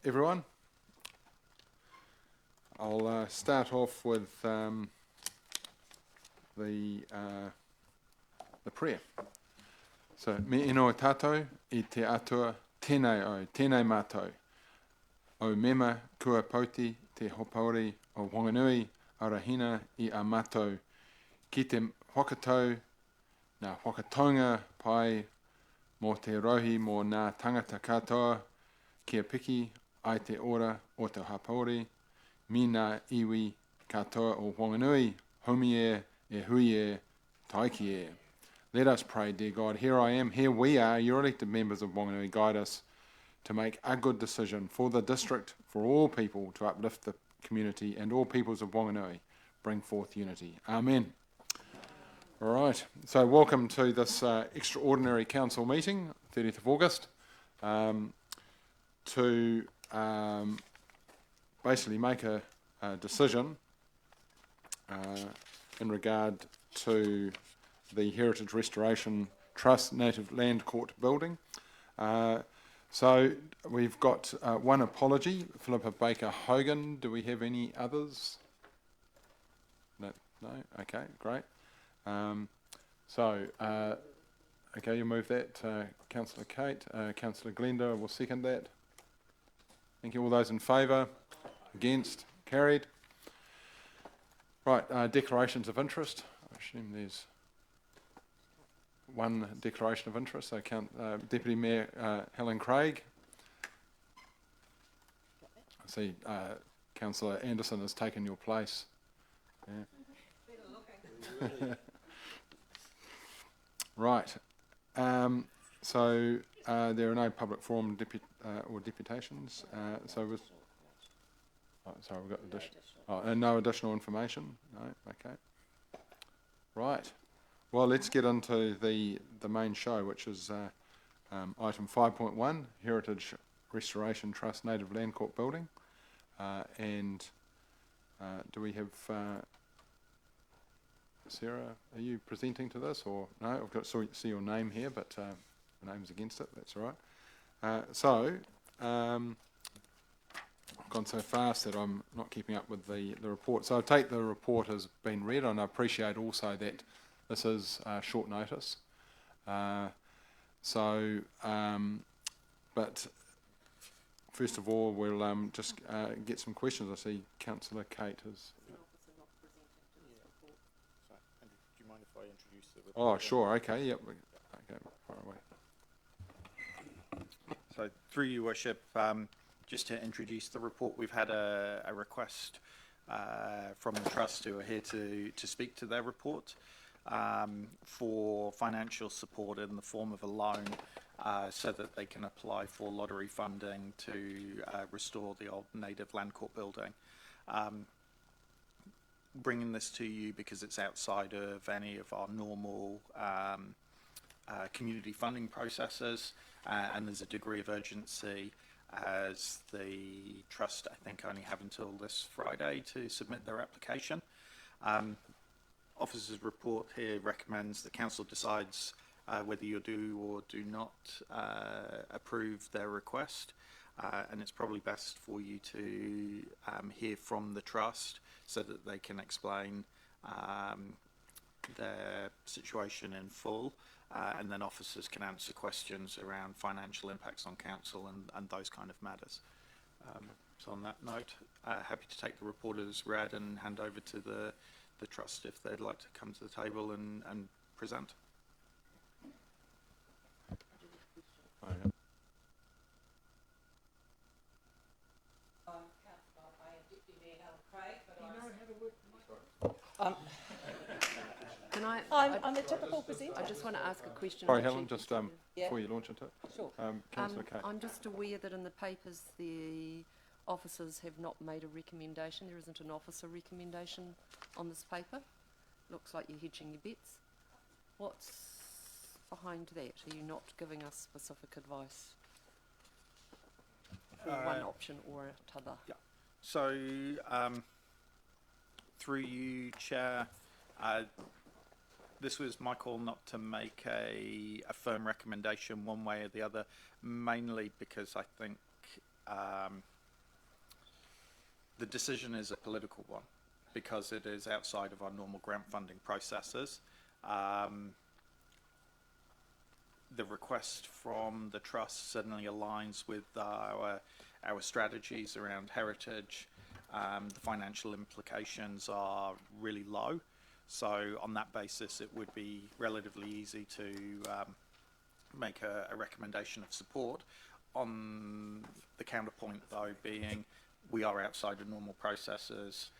everyone. I'll start off with the prayer. So, me ino tātou I te atua tēnei au, tēnei mātou. O mema kua pauti te hopauri o Whanganui arahina I a mātou. Ki te whakatau, nā whakatonga pai mō te rohi mō nā tangata katoa, kia piki ai te ora o te hapauri, mi nā iwi katoa o Whanganui, homi e hui e, taiki e. Let us pray, dear God. Here I am, here we are, your elected members of Whanganui. Guide us to make a good decision for the district, for all people, to uplift the community and all peoples of Whanganui. Bring forth unity. Amen. All right, so welcome to this extraordinary council meeting, 30th of August, to basically make a decision in regard to the Heritage Restoration Trust Native Land Court building. So we've got one apology, Philippa Baker Hogan. Do we have any others? No? Okay, great. Okay, you move that. Councillor Kate, Councillor Glenda will second that. Thank you. All those in favour? Against? Carried. Right, declarations of interest. I assume there's one declaration of interest. So, Deputy Mayor Helen Craig. I see Councillor Anderson has taken your place. Yeah. Right. So there are no public forum or deputations. Sorry, we've got no additional information. No. Okay. Right. Well, let's get into the main show, which is item 5.1, Heritage Restoration Trust Native Land Court building. And do we have Sarah? Are you presenting to this, or no? I've got to see your name here, but the name's against it. That's all right. I've gone so fast that I'm not keeping up with the report. So I take the report as been read, and I appreciate also that this is short notice. But first of all, we'll just get some questions. I see Councillor Kate is. Do you mind if I introduce the report? Oh, sure. Okay. Yep. Okay. Far away. So, through your worship, just to introduce the report, we've had a request from the trust who are here to speak to their report for financial support in the form of a loan so that they can apply for lottery funding to restore the old Native Land Court building. Bringing this to you because it's outside of any of our normal community funding processes, and there's a degree of urgency as the trust, I think, only have until this Friday to submit their application. Officer's report here recommends the council decides whether you do or do not approve their request, and it's probably best for you to hear from the trust so that they can explain their situation in full, and then officers can answer questions around financial impacts on council and those kind of matters. So on that note, happy to take the report as read and hand over to the trust if they'd like to come to the table and present. Oh, yeah. I'm a typical presenter. I just want to ask a question. Sorry, Helen, just before you launch into it. Sure. Councillor Kate. I'm just aware that in the papers the officers have not made a recommendation. There isn't an officer recommendation on this paper. Looks like you're hedging your bets. What's behind that? Are you not giving us specific advice for one option or t'other? Yeah. So, through you, Chair, this was my call not to make a firm recommendation one way or the other, mainly because I think the decision is a political one because it is outside of our normal grant funding processes. The request from the trust certainly aligns with our strategies around heritage. The financial implications are really low. So on that basis, it would be relatively easy to make a recommendation of support. On the counterpoint, though, being we are outside of normal processes,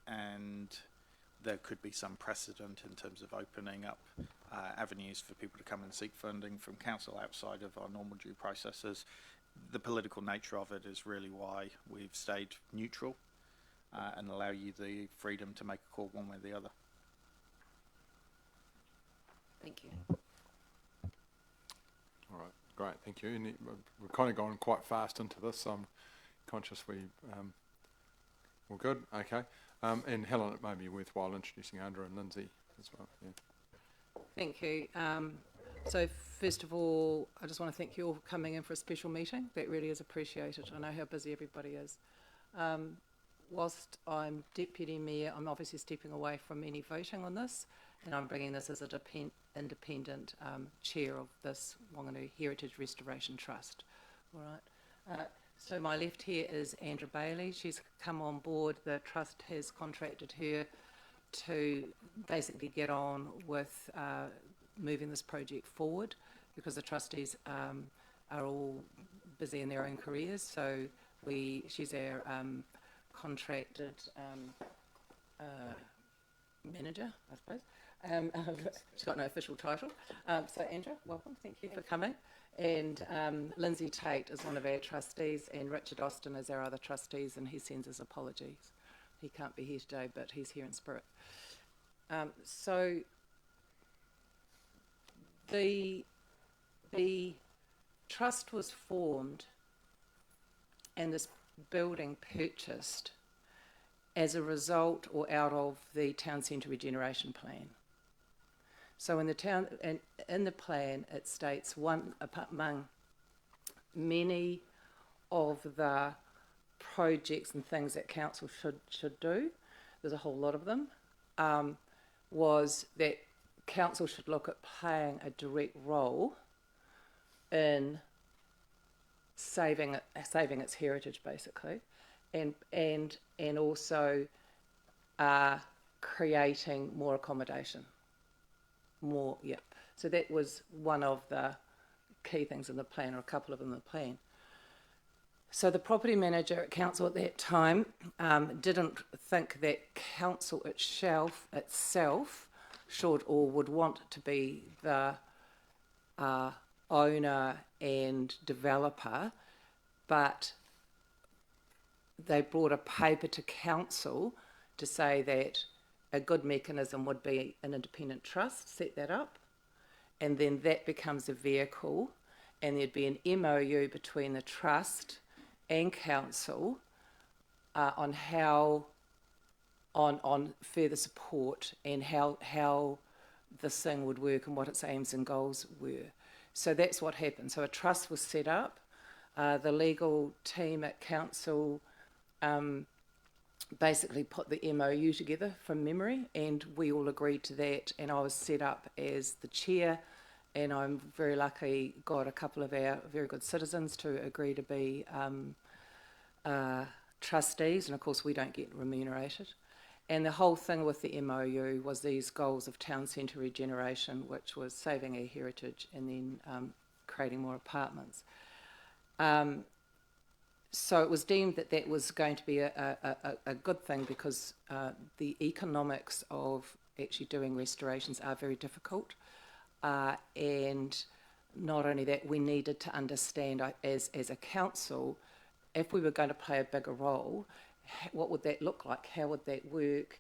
and there could be some precedent in terms of opening up avenues for people to come and seek funding from council outside of our normal due processes. The political nature of it is really why we've stayed neutral and allow you the freedom to make a call one way or the other. Thank you. All right, great, thank you. And we're kind of going quite fast into this, so I'm conscious we're good, okay. And Helen, it may be worthwhile introducing Andrew and Lindsay as well. Yeah. Thank you. So first of all, I just want to thank you all for coming in for a special meeting. That really is appreciated. I know how busy everybody is. Whilst I'm Deputy Mayor, I'm obviously stepping away from any voting on this, and I'm bringing this as an independent chair of this Whanganui Heritage Restoration Trust. All right. So my left here is Andrew Bailey. She's come on board. The trust has contracted her to basically get on with moving this project forward, because the trustees are all busy in their own careers. So she's our contracted manager, I suppose. She's got no official title. So Andrew, welcome. Thank you for coming. And Lindsay Tate is one of our trustees, and Richard Austin is our other trustees, and he sends his apologies. He can't be here today, but he's here in spirit. So the trust was formed and this building purchased as a result or out of the town centre regeneration plan. So in the plan it states, one among many of the projects and things that council should do, there's a whole lot of them, was that council should look at playing a direct role in saving its heritage, basically, and also creating more accommodation. So that was one of the key things in the plan, or a couple of them in the plan. So the property manager at council at that time didn't think that council itself should or would want to be the owner and developer, but they brought a paper to council to say that a good mechanism would be an independent trust, set that up, and then that becomes a vehicle, and there'd be an MOU between the trust and council on further support and how this thing would work and what its aims and goals were. So that's what happened. So a trust was set up. The legal team at council basically put the MOU together from memory, and we all agreed to that, and I was set up as the chair, and I'm very lucky got a couple of our very good citizens to agree to be trustees, and of course we don't get remunerated. And the whole thing with the MOU was these goals of town centre regeneration, which was saving our heritage and then creating more apartments. So it was deemed that that was going to be a good thing, because the economics of actually doing restorations are very difficult. And not only that, we needed to understand as a council, if we were going to play a bigger role, what would that look like? How would that work?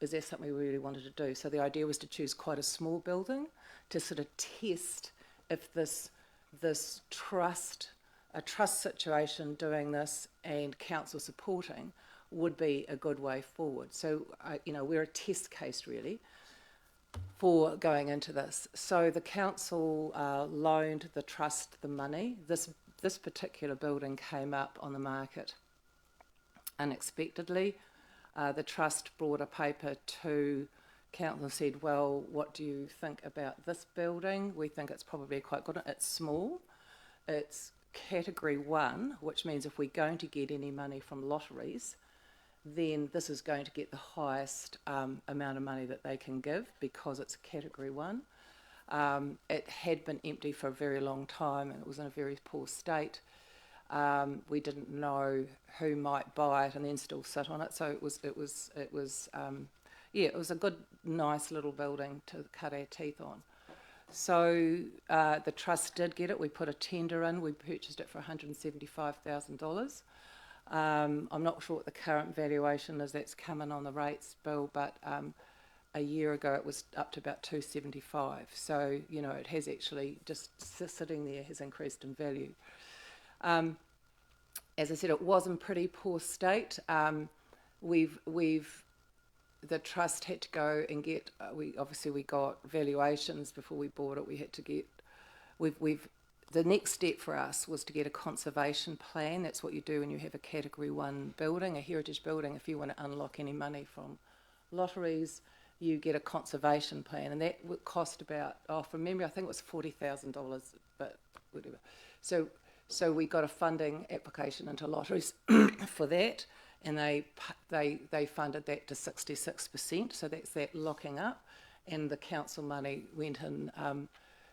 Is that something we really wanted to do? So the idea was to choose quite a small building to sort of test if this trust situation doing this and council supporting would be a good way forward. So, we're a test case really for going into this. So the council loaned the trust the money. This particular building came up on the market unexpectedly. The trust brought a paper to council and said, well, what do you think about this building? We think it's probably quite good. It's small. It's category 1, which means if we're going to get any money from lotteries, then this is going to get the highest amount of money that they can give because it's category 1. It had been empty for a very long time and it was in a very poor state. We didn't know who might buy it and then still sit on it, so it was a good, nice little building to cut our teeth on. So the trust did get it. We put a tender in. We purchased it for $175,000. I'm not sure what the current valuation is. That's coming on the rates bill, but a year ago it was up to about $275,000. So it has actually just sitting there has increased in value. As I said, it was in pretty poor state. The trust had to go and get. We got valuations before we bought it. We had to get. The next step for us was to get a conservation plan. That's what you do when you have a category 1 building, a heritage building. If you want to unlock any money from lotteries, you get a conservation plan, and that would cost about, from memory, I think it was $40,000, but whatever. So we got a funding application into lotteries for that, and they funded that to 66%. So that's that locking up, and the council money went in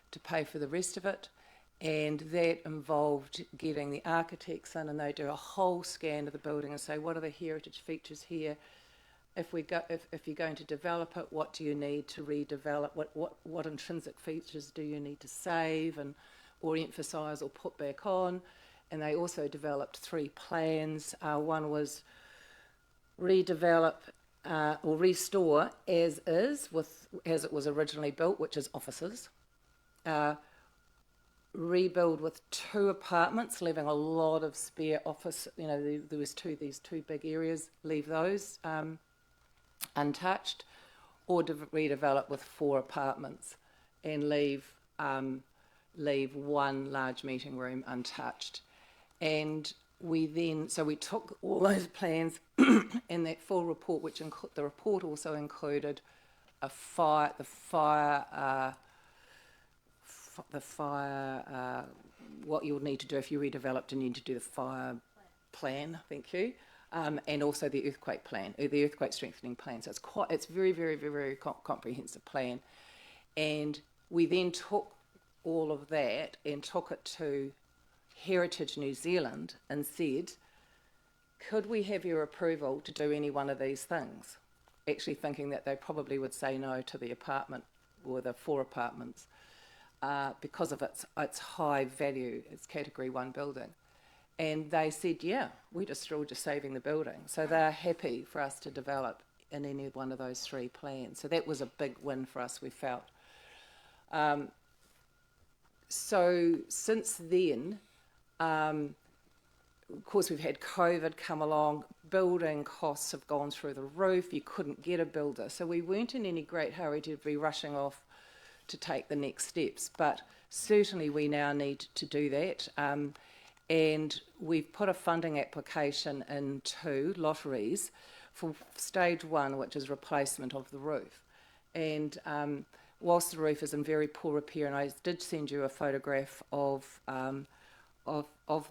to pay for the rest of it. And that involved getting the architects in, and they do a whole scan of the building and say, what are the heritage features here? If you're going to develop it, what do you need to redevelop? What intrinsic features do you need to save or emphasise or put back on? And they also developed 3 plans. One was redevelop or restore as is, as it was originally built, which is offices. Rebuild with 2 apartments, leaving a lot of spare office. There was these two big areas. Leave those untouched, or redevelop with 4 apartments and leave 1 large meeting room untouched. And we took all those plans in that full report, which the report also included the fire, what you would need to do if you redeveloped, and you need to do the fire plan. Thank you. And also the earthquake plan, the earthquake strengthening plan. So it's very, very, very, very comprehensive plan. And we then took all of that and took it to Heritage New Zealand and said, could we have your approval to do any one of these things? Actually thinking that they probably would say no to the apartment or the 4 apartments because of its high value, its category 1 building. And they said, yeah, we're just saving the building. So they're happy for us to develop in any one of those 3 plans. So that was a big win for us, we felt. So since then, of course, we've had COVID come along. Building costs have gone through the roof. You couldn't get a builder. So we weren't in any great hurry to be rushing off to take the next steps. But certainly we now need to do that. And we've put a funding application into lotteries for stage 1, which is replacement of the roof. And whilst the roof is in very poor repair, and I did send you a photograph of the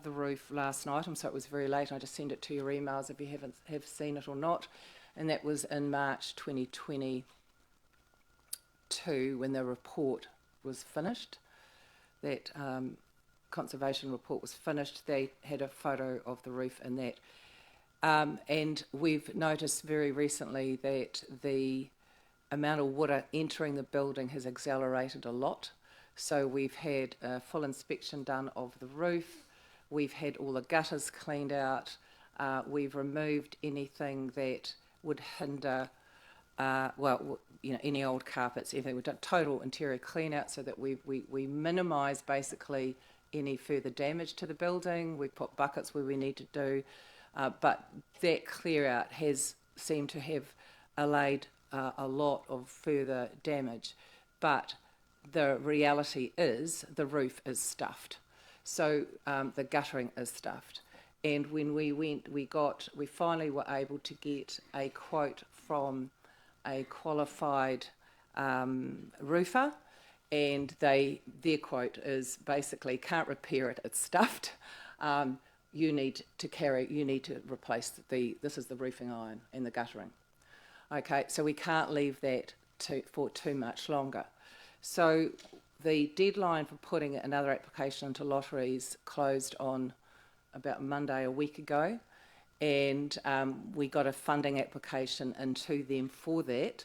roof last night. I'm sorry it was very late, and I just sent it to your emails if you have seen it or not. And that was in March 2022 when the report was finished. That conservation report was finished. They had a photo of the roof in that. And we've noticed very recently that the amount of water entering the building has accelerated a lot. So we've had a full inspection done of the roof. We've had all the gutters cleaned out. We've removed anything that would hinder, any old carpets, everything. We've done total interior clean out so that we minimise basically any further damage to the building. We put buckets where we need to do, but that clear out has seemed to have allayed a lot of further damage. But the reality is the roof is stuffed. So the guttering is stuffed. And when we went, we finally were able to get a quote from a qualified roofer, and their quote is basically, can't repair it, it's stuffed. You need to replace this is the roofing iron and the guttering. Okay, so we can't leave that for too much longer. So the deadline for putting another application into lotteries closed on about Monday a week ago, and we got a funding application into them for that,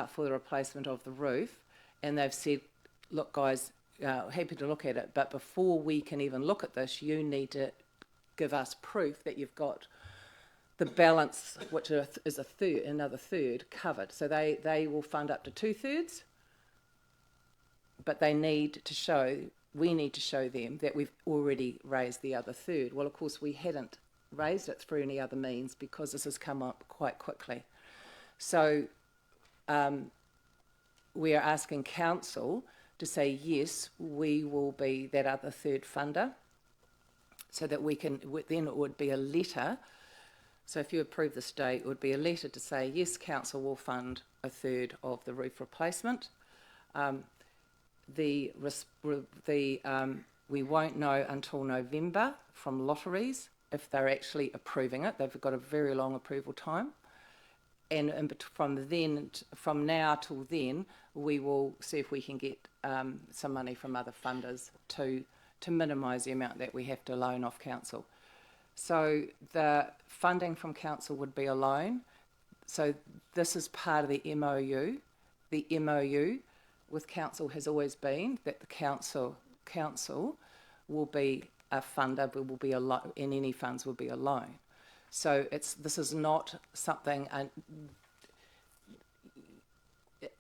for the replacement of the roof, and they've said, look guys, happy to look at it, but before we can even look at this, you need to give us proof that you've got the balance, which is another third covered. So they will fund up to 2/3, but we need to show them that we've already raised the other third. Well, of course, we hadn't raised it through any other means because this has come up quite quickly. So we are asking council to say, yes, we will be that other third funder, so that we can, then it would be a letter. So if you approve this date, it would be a letter to say, yes, council will fund a third of the roof replacement. We won't know until November from lotteries if they're actually approving it. They've got a very long approval time. And from now till then, we will see if we can get some money from other funders to minimise the amount that we have to loan off council. So the funding from council would be a loan. So this is part of the MOU. The MOU with council has always been that the council will be a funder, but will be a loan, and any funds will be a loan. So this is not something,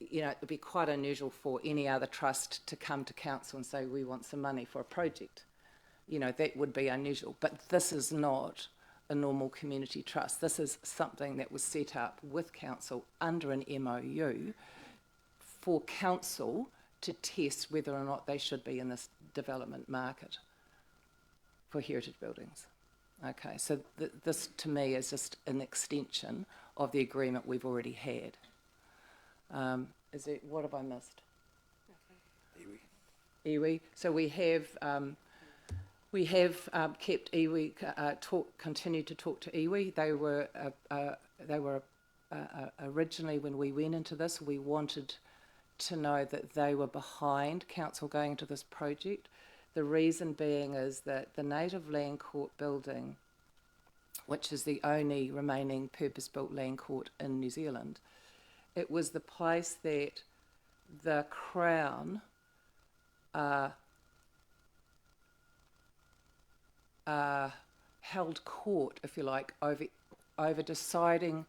it would be quite unusual for any other trust to come to council and say, we want some money for a project. That would be unusual. But this is not a normal community trust. This is something that was set up with council under an MOU for council to test whether or not they should be in this development market for heritage buildings. Okay, so this to me is just an extension of the agreement we've already had. What have I missed? Iwi. So we have kept iwi, continued to talk to iwi. They were originally, when we went into this, we wanted to know that they were behind council going into this project. The reason being is that the Native Land Court building, which is the only remaining purpose-built land court in New Zealand, it was the place that the Crown held court, if you like, over deciding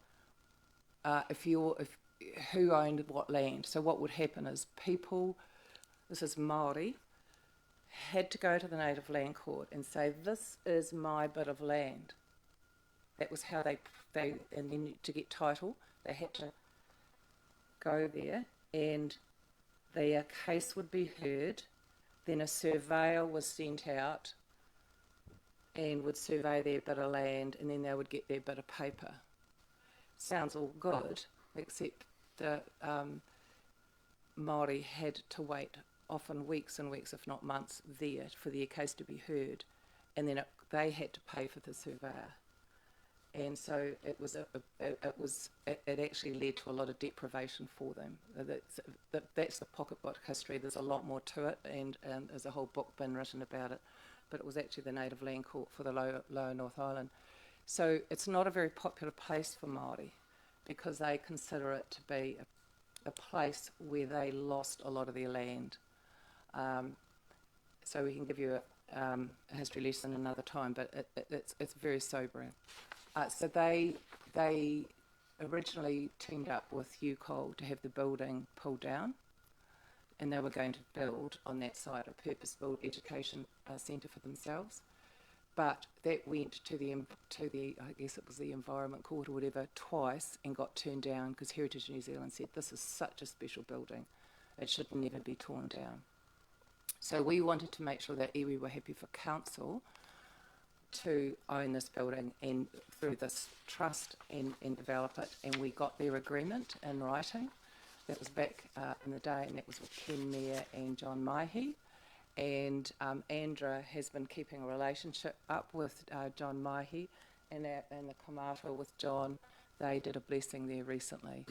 who owned what land. So what would happen is people, this is Māori, had to go to the Native Land Court and say, this is my bit of land. That was how and then to get title, they had to go there, and their case would be heard. Then a surveyor was sent out and would survey their bit of land, and then they would get their bit of paper. Sounds all good, except the Māori had to wait often weeks and weeks, if not months, there for their case to be heard, and then they had to pay for the surveyor. And so it actually led to a lot of deprivation for them. That's the pocketbook history. There's a lot more to it, and there's a whole book been written about it. But it was actually the Native Land Court for the Lower North Island. So it's not a very popular place for Māori because they consider it to be a place where they lost a lot of their land. So we can give you a history lesson another time, but it's very sobering. So they originally teamed up with UCOL to have the building pulled down, and they were going to build on that site a purpose-built education centre for themselves. But that went to the I guess it was the Environment Court or whatever twice and got turned down because Heritage New Zealand said this is such a special building, it should never be torn down. So we wanted to make sure that iwi were happy for council to own this building and through this trust and develop it, and we got their agreement in writing. That was back in the day, and that was with Ken Mayer and John Mahi. And Andra has been keeping a relationship up with John Mahi, and the Kamata with John. They did a blessing there recently,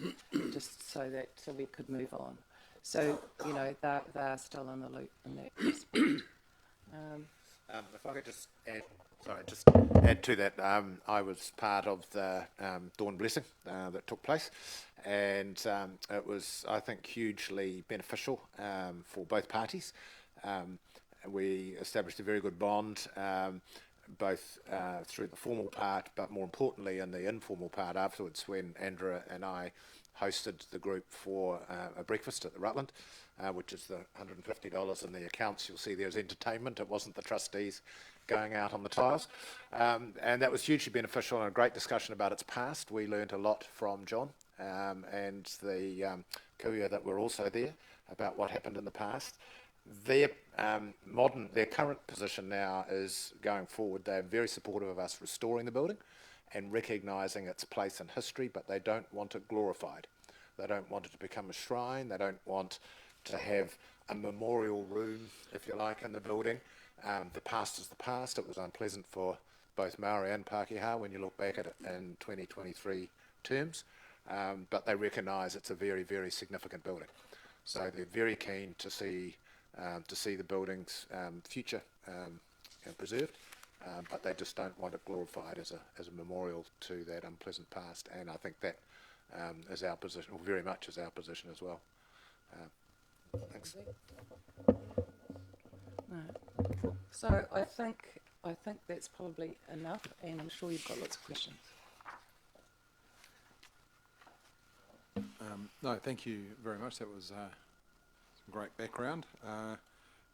just so we could move on. So, you know, they're still in the loop in that respect. If I could just add to that, I was part of the Dawn Blessing that took place, and it was, I think, hugely beneficial for both parties. We established a very good bond, both through the formal part, but more importantly in the informal part afterwards, when Andra and I hosted the group for a breakfast at the Rutland, which is the $150 in the accounts. You'll see there's entertainment. It wasn't the trustees going out on the tiles. And that was hugely beneficial, and a great discussion about its past. We learned a lot from John and the kuia that were also there about what happened in the past. Their current position now is going forward. They're very supportive of us restoring the building and recognising its place in history, but they don't want it glorified. They don't want it to become a shrine. They don't want to have a memorial room, if you like, in the building. The past is the past. It was unpleasant for both Maori and Pākehā when you look back at it in 2023 terms, but they recognise it's a very, very significant building. So they're very keen to see the building's future preserved, but they just don't want it glorified as a memorial to that unpleasant past. And I think that is our position, or very much is our position as well. Thanks. No. So I think that's probably enough, and I'm sure you've got lots of questions. No, thank you very much. That was some great background.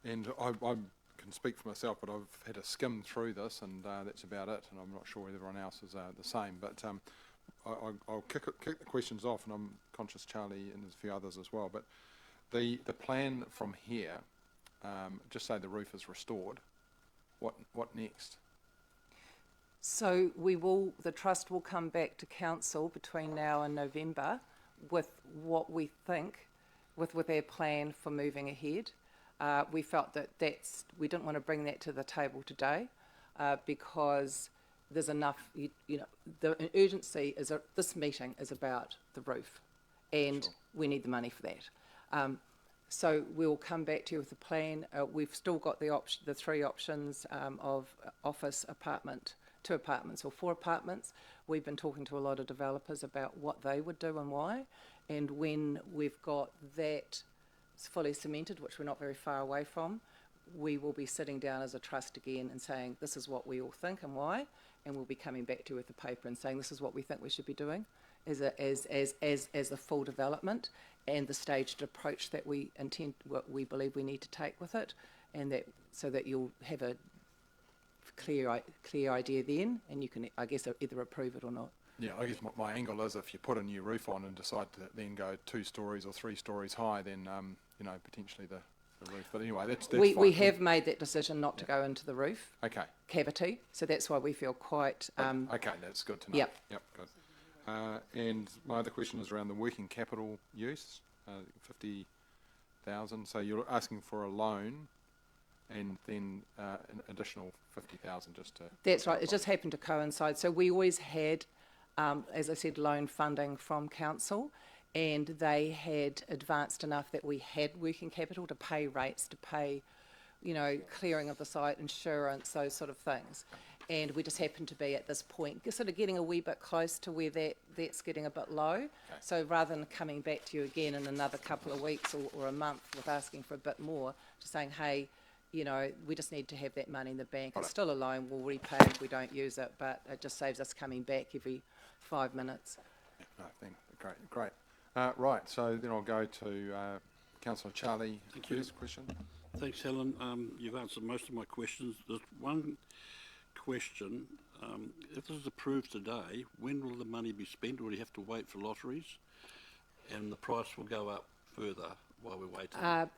And I can speak for myself, but I've had a skim through this, and that's about it. And I'm not sure whether everyone else is the same. But I'll kick the questions off, and I'm conscious Charlie and there's a few others as well. But the plan from here, just say the roof is restored. What next? So the trust will come back to council between now and November with what we think, with our plan for moving ahead. We felt that we didn't want to bring that to the table today because there's enough, the urgency this meeting is about the roof, and sure, we need the money for that. So we'll come back to you with a plan. We've still got the three options of office, apartment, 2 apartments or 4 apartments. We've been talking to a lot of developers about what they would do and why. And when we've got that fully cemented, which we're not very far away from, we will be sitting down as a trust again and saying, this is what we all think and why. And we'll be coming back to you with the paper and saying, this is what we think we should be doing as a full development, and the staged approach that we intend, what we believe we need to take with it, and that so that you'll have a clear idea then, and you can, I guess, either approve it or not. Yeah, I guess my angle is if you put a new roof on and decide to then go 2 stories or 3 stories high, then potentially the roof. But anyway, that's we fine. have made that decision not to go into the roof cavity, so that's why we feel quite. Okay, that's good to know. Yep, good. And my other question is around the working capital use, 50,000. So you're asking for a loan, and then an additional 50,000 just to. That's right. It just happened to coincide. So we always had, as I said, loan funding from council, and they had advanced enough that we had working capital to pay rates, to pay, clearing of the site, insurance, those sort of things. And we just happened to be at this point, sort of getting a wee bit close to where that's getting a bit low. Okay. So rather than coming back to you again in another couple of weeks or a month with asking for a bit more, just saying, hey, we just need to have that money in the bank. It's still a loan, we'll repay if we don't use it, but it just saves us coming back every 5 minutes. No, great. Right, so then I'll go to Councillor Charlie. Thank you. Question. Thanks, Helen. You've answered most of my questions. There's one question. If this is approved today, when will the money be spent, or do you have to wait for lotteries? And the price will go up further while we're waiting.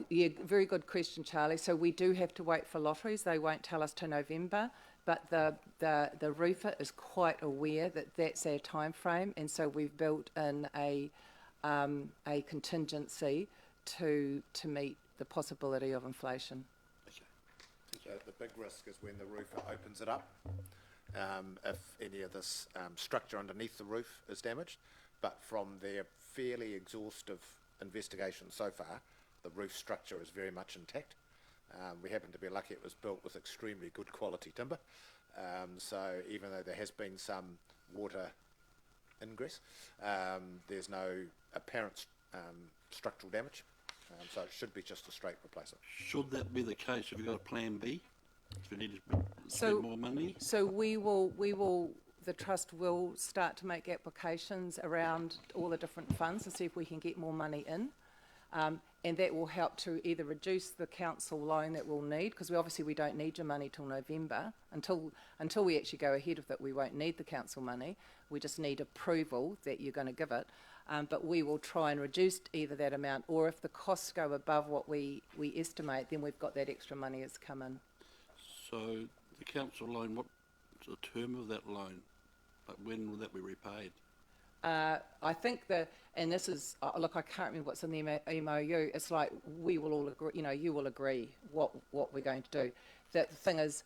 Yeah, very good question, Charlie. So we do have to wait for lotteries. They won't tell us till November. but the roofer is quite aware that that's our time frame, and so we've built in a contingency to meet the possibility of inflation. So the big risk is when the roofer opens it up, if any of this structure underneath the roof is damaged. But from their fairly exhaustive investigation so far, the roof structure is very much intact. We happen to be lucky it was built with extremely good quality timber. So even though there has been some water ingress, there's no apparent structural damage. So it should be just a straight replacement. Should that be the case, have you got a plan B? If you need to spend more money? So the trust will start to make applications around all the different funds to see if we can get more money in. And that will help to either reduce the council loan that we'll need, because we don't need your money till November. Until we actually go ahead with it, we won't need the council money. We just need approval that you're going to give it. But we will try and reduce either that amount, or if the costs go above what we estimate, then we've got that extra money that's come in. So the council loan, what's the term of that loan? Like when will that be repaid? I think and this is, look, I can't remember what's in the MOU. It's like we will all agree, you will agree what we're going to do. The thing is,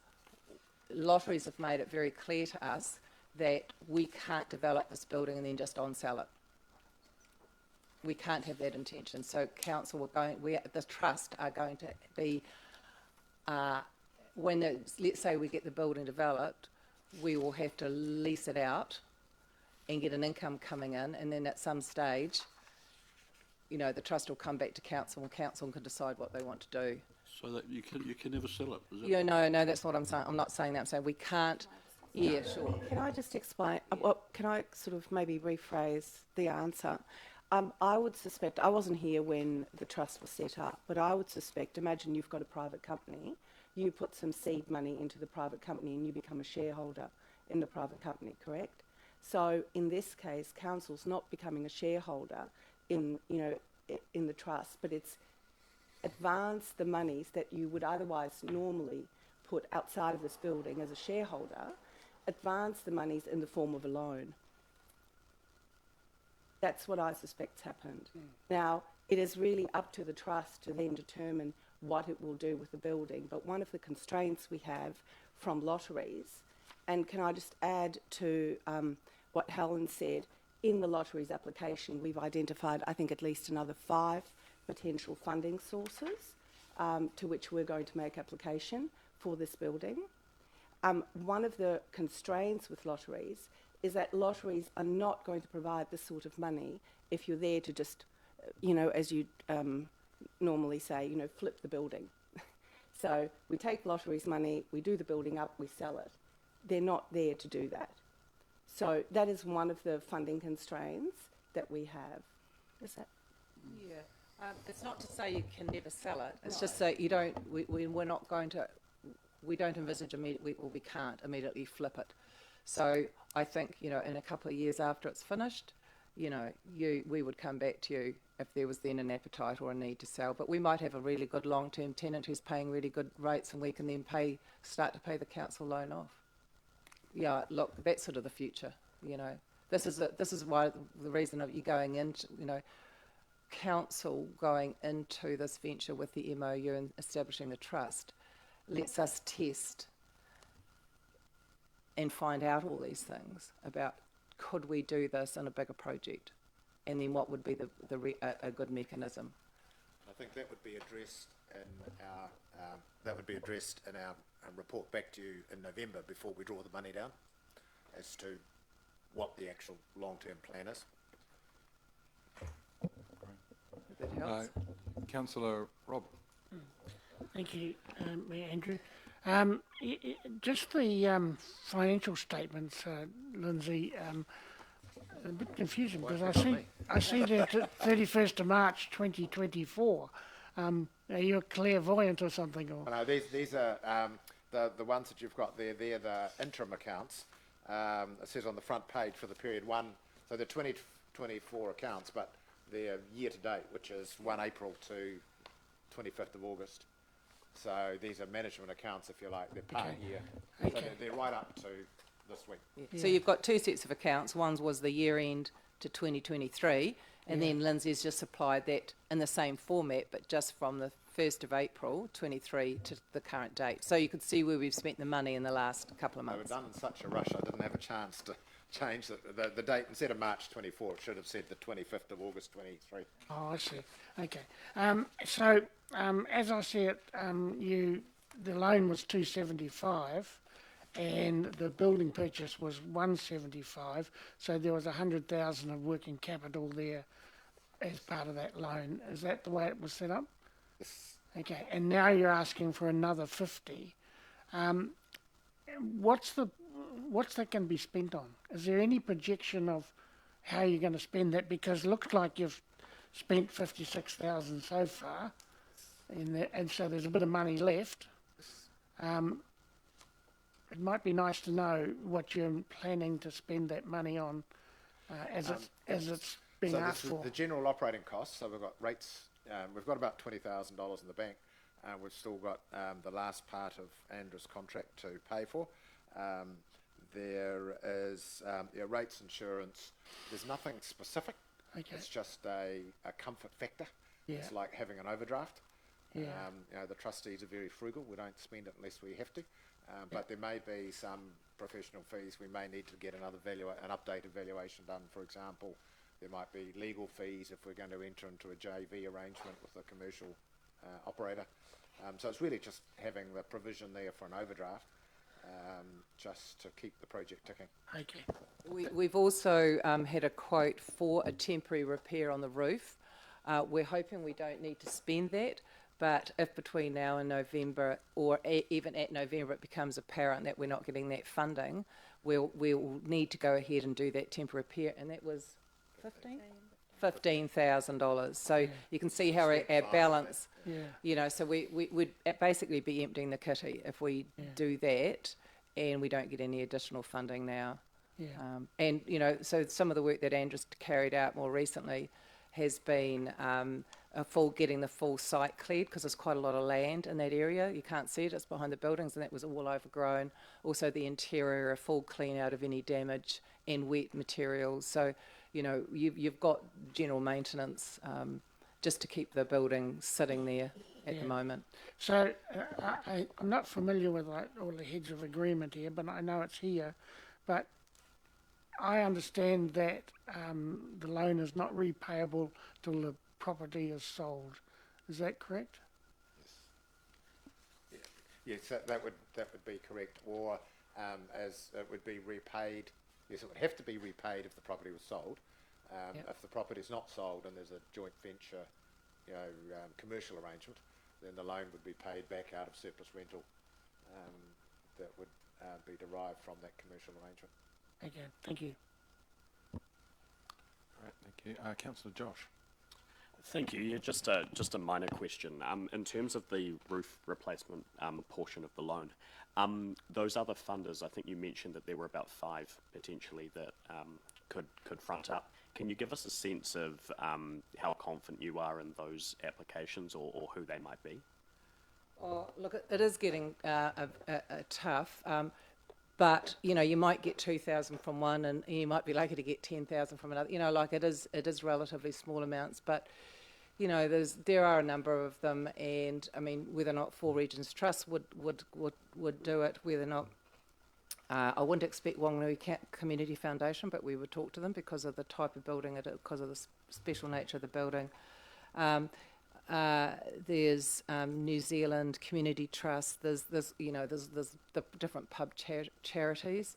lotteries have made it very clear to us that we can't develop this building and then just on-sell it. We can't have that intention. So council, the trust are going to be, let's say we get the building developed, we will have to lease it out and get an income coming in, and then at some stage, the trust will come back to council, and council can decide what they want to do. So that you can never sell it, is it? Yeah, no, that's what I'm saying. I'm not saying that. I'm saying we can't. Yeah, sure. Can I just explain? Can I sort of maybe rephrase the answer? I would suspect, I wasn't here when the trust was set up, but I would suspect, imagine you've got a private company, you put some seed money into the private company and you become a shareholder in the private company, correct? So in this case, council's not becoming a shareholder in the trust, but it's advance the monies that you would otherwise normally put outside of this building as a shareholder, advance the monies in the form of a loan. That's what I suspect's happened. Now, it is really up to the trust to then determine what it will do with the building, but one of the constraints we have from lotteries, and can I just add to what Helen said, in the lotteries application we've identified, I think, at least another 5 potential funding sources to which we're going to make application for this building. One of the constraints with lotteries is that lotteries are not going to provide this sort of money if you're there to just, as you normally say, flip the building. So we take lotteries money, we do the building up, we sell it. They're not there to do that. So that is one of the funding constraints that we have. Is that? Yeah. It's not to say you can never sell it. It's just that you don't. We're not going to. We don't envisage immediately, or we can't immediately flip it. So I think in a couple of years after it's finished, we would come back to you if there was then an appetite or a need to sell. But we might have a really good long-term tenant who's paying really good rates, and we can then start to pay the council loan off. Yeah, look, that's sort of the future. This is why the reason of you going into council going into this venture with the MOU and establishing the trust lets us test and find out all these things about could we do this in a bigger project, and then what would be a good mechanism. I think that would be addressed in our report back to you in November before we draw the money down, as to what the actual long-term plan is. If that helps. Councillor Rob. Thank you, Mayor Andrew. Just the financial statements, Lindsay, a bit confusing because I see that 31st of March 2024. Are you a clairvoyant or something? Or? No, these are the ones that you've got there. They're the interim accounts. It says on the front page for the period 1, so the 2024 accounts, but they're year to date, which is 1 April to 25th of August. So these are management accounts, if you like, they're part Okay. year. So Okay. they're right up to this week. Yeah. So you've got two sets of accounts. One was the year end to 2023, and then Lindsay's just supplied that in the same format, but just from the 1st of April 23 to the current date. So you could see where we've spent the money in the last couple of They were months. done in such a rush, I didn't have a chance to change the date. Instead of March 24, it should have said the 25th of August 23. Oh, I see. Okay. So, as I see it, the loan was 275, and the building purchase was 175. So there was 100,000 of working capital there as part of that loan. Is that the way it was set up? Yes. Okay. And now you're asking for another 50. What's that going to be spent on? Is there any projection of how you're going to spend that? Because it looks like you've spent 56,000 so far, and so there's a bit of money left. It might be nice to know what you're planning to spend that money on as it's being So asked this is for. the general operating costs. So we've got rates. We've got about $20,000 in the bank. We've still got the last part of Andrew's contract to pay for. There is rates, insurance. There's nothing specific. Okay. It's just a comfort factor. Yeah. It's like having an overdraft. Yeah. The trustees are very frugal. We don't spend it unless we have to. But there may be some professional fees. We may need to get an updated valuation done. For example, there might be legal fees if we're going to enter into a JV arrangement with a commercial operator. So it's really just having the provision there for an overdraft, just to keep the project ticking. Okay. We've also had a quote for a temporary repair on the roof. We're hoping we don't need to spend that, but if between now and November, or even at November, it becomes apparent that we're not getting that funding, we'll need to go ahead and do that temporary repair, and that was $15,000. So you can see how our balance, so we'd basically be emptying the kitty if we do that, and we don't get any additional funding now. And so some of the work that Andrew's carried out more recently has been getting the full site cleared, because there's quite a lot of land in that area. You can't see it, it's behind the buildings, and that was all overgrown. Also the interior, a full clean out of any damage and wet materials. So you've got general maintenance just to keep the building sitting there at the moment. So I'm not familiar with all the heads of agreement here, but I know it's here. But I understand that the loan is not repayable till the property is sold. Is that correct? Yes, that would be correct. Or as it would be repaid. Yes, it would have to be repaid if the property was sold. If the property is not sold and there's a joint venture, commercial arrangement, then the loan would be paid back out of surplus rental that would be derived from that commercial arrangement. Okay, thank you. Right, thank you. Councillor Josh. Thank you. Yeah, just a minor question. In terms of the roof replacement portion of the loan, those other funders, I think you mentioned that there were about 5 potentially that could front up. Can you give us a sense of how confident you are in those applications, or who they might be? Oh, look, it is getting tough, but you might get 2,000 from one, and you might be lucky to get 10,000 from another. It is relatively small amounts, but there are a number of them, and I mean, whether or not Four Regions Trust would do it, whether or not I wouldn't expect Wanganui Community Foundation, but we would talk to them because of the type of building, because of the special nature of the building. There's New Zealand Community Trust. There's the different pub charities.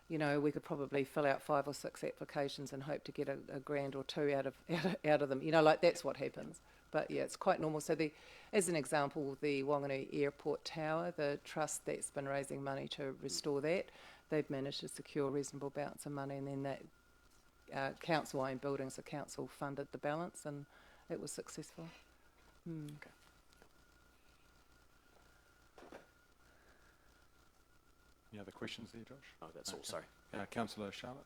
We could probably fill out 5 or 6 applications and hope to get a grand or 2 out of them. That's what happens. But yeah, it's quite normal. So as an example, the Wanganui Airport Tower, the trust that's been raising money to restore that, they've managed to secure a reasonable balance of money, and then that council-owned buildings, the council funded the balance, and it was successful. Okay. Any other questions there, Josh? Oh, that's all, sorry. Councillor Charlotte.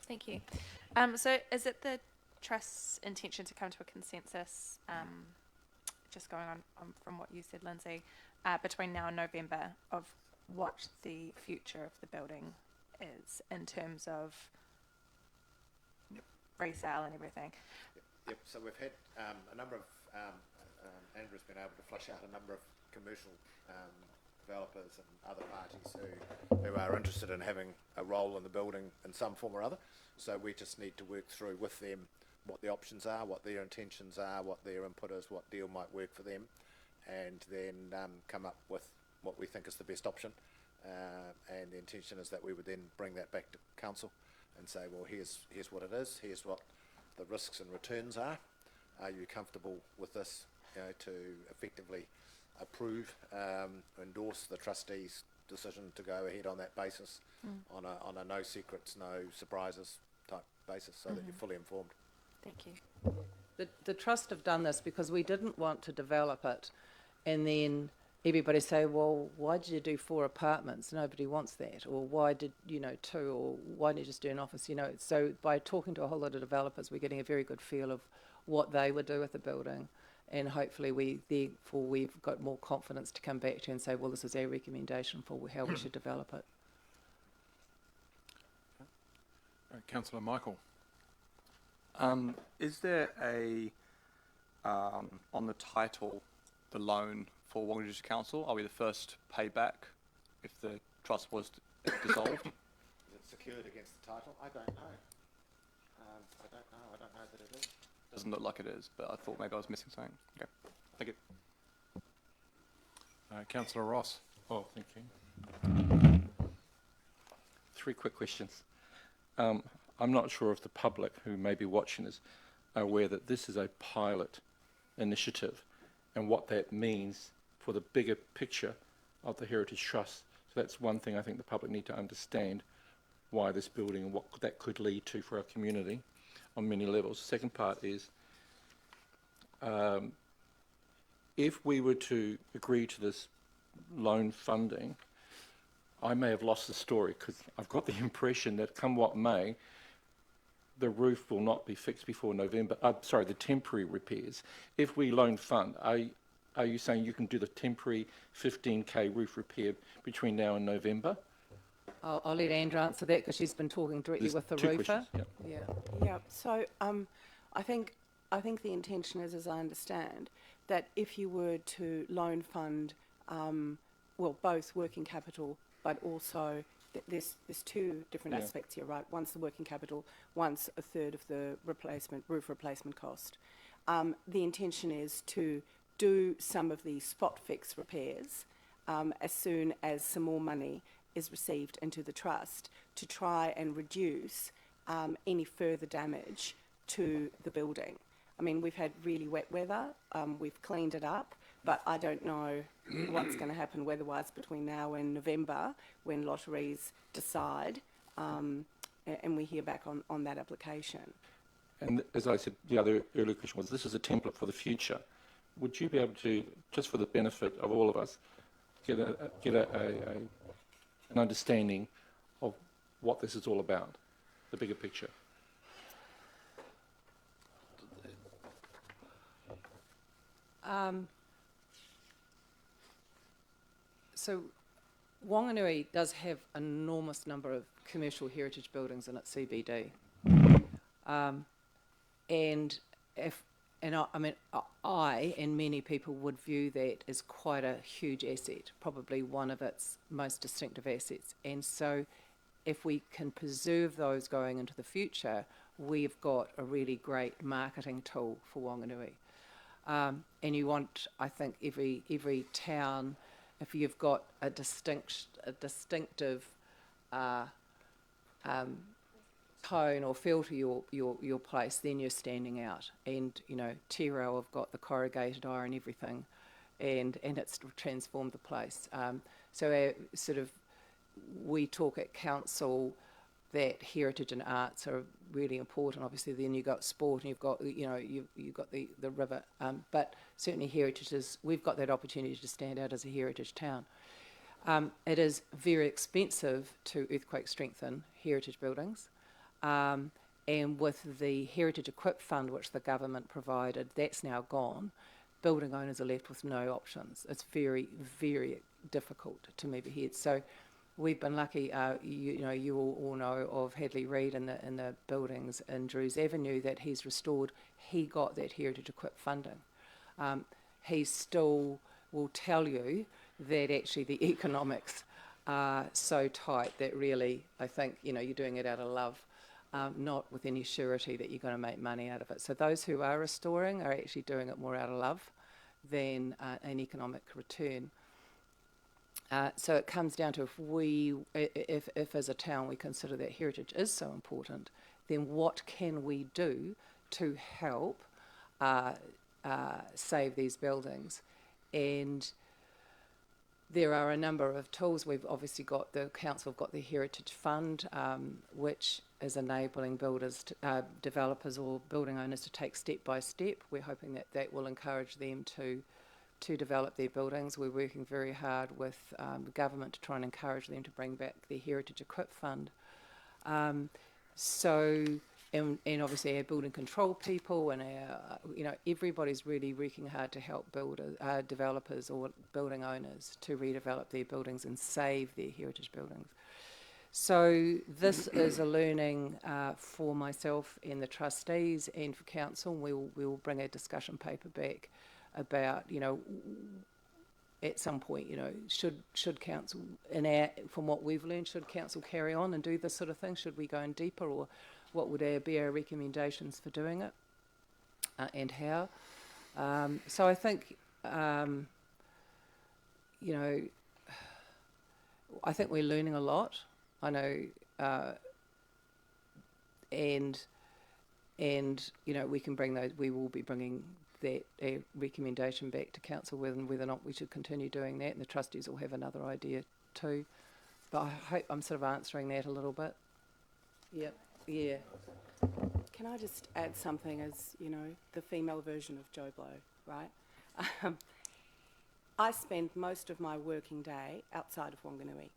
Thank you. So is it the Trust's intention to come to a consensus just going on from what you said, Lindsay, between now and November of what the future of the building is in terms of resale and everything. Yep. So we've had a number of Andrew's been able to flush out a number of commercial developers and other parties who are interested in having a role in the building in some form or other. So we just need to work through with them what the options are, what their intentions are, what their input is, what deal might work for them, and then come up with what we think is the best option. And the intention is that we would then bring that back to council and say, well, here's what it is, here's what the risks and returns are. Are you comfortable with this, to effectively approve, endorse the trustees' decision to go ahead on that basis, on a no secrets, no surprises type basis, so that you're fully informed. Thank you. The trust have done this because we didn't want to develop it and then everybody say, well, why did you do 4 apartments? Nobody wants that. Or why did, 2? Or why didn't you just do an office? So by talking to a whole lot of developers, we're getting a very good feel of what they would do with the building. And hopefully we've got more confidence to come back to and say, well, this is our recommendation for how we should develop it. Councillor Michael. Is there on the title, the loan for Whanganui Council, are we the first payback if the trust was dissolved? Is it secured against the title? I don't know. I don't know that it is. Doesn't look like it is, but I thought maybe I was missing something. Okay, thank you. Councillor Ross. Oh, thank you. 3 quick questions. I'm not sure if the public who may be watching this are aware that this is a pilot initiative and what that means for the bigger picture of the Heritage Trust. So that's one thing I think the public need to understand, why this building and what that could lead to for our community on many levels. Second part is, if we were to agree to this loan funding, I may have lost the story because I've got the impression that come what may, the roof will not be fixed before November. The temporary repairs. If we loan fund, are you saying you can do the temporary 15k roof repair between now and November? I'll let Andrew answer that because she's been talking directly with the roofer. Yeah. So I think the intention is, as I understand, that if you were to loan fund, both working capital, but also there's 2 different aspects here, right? One's the working capital, one's a third of the roof replacement cost. The intention is to do some of the spot fix repairs as soon as some more money is received into the trust to try and reduce any further damage to the building. I mean, we've had really wet weather, we've cleaned it up, but I don't know what's going to happen weather-wise between now and November when lotteries decide and we hear back on that application. And as I said, the other earlier question was, this is a template for the future. Would you be able to, just for the benefit of all of us, get an understanding of what this is all about, the bigger picture? So Whanganui does have an enormous number of commercial heritage buildings in its CBD. I and many people would view that as quite a huge asset, probably one of its most distinctive assets. And so if we can preserve those going into the future, we've got a really great marketing tool for Whanganui. And you want, I think, every town, if you've got a distinctive tone or feel to your place, then you're standing out. And Tiro have got the corrugated iron and everything, and it's transformed the place. So we talk at council that heritage and arts are really important. Obviously, then you've got sport and you've got you've got the river. But certainly heritage is, we've got that opportunity to stand out as a heritage town. It is very expensive to earthquake strengthen heritage buildings. And with the Heritage Equip Fund, which the government provided, that's now gone. building owners are left with no options. It's very, very difficult to move ahead. So we've been lucky. You all know of Hadley Reid in the buildings in Drews Avenue that he's restored. He got that heritage equip funding. He still will tell you that actually the economics are so tight that really, I think, you're doing it out of love, not with any surety that you're going to make money out of it. So those who are restoring are actually doing it more out of love than an economic return. So it comes down to if as a town we consider that heritage is so important, then what can we do to help save these buildings? And there are a number of tools. We've obviously got, the council have got the Heritage Fund, which is enabling builders, developers or building owners to take step by step. We're hoping that that will encourage them to develop their buildings. We're working very hard with the government to try and encourage them to bring back the Heritage Equip Fund. And obviously our building control people and our, everybody's really working hard to help developers or building owners to redevelop their buildings and save their heritage buildings. So this is a learning for myself and the trustees and for council. We will bring a discussion paper back about, at some point, should council, from what we've learned, should council carry on and do this sort of thing? Should we go in deeper, or what would be our recommendations for doing it, and how? So I think, I think we're learning a lot. I know, and we can bring those. We will be bringing that recommendation back to council whether or not we should continue doing that, and the trustees will have another idea too. But I hope I'm sort of answering that a little bit. Yep. Yeah. Can I just add something as, the female version of Joe Blow, right? I spend most of my working day outside of Wanganui.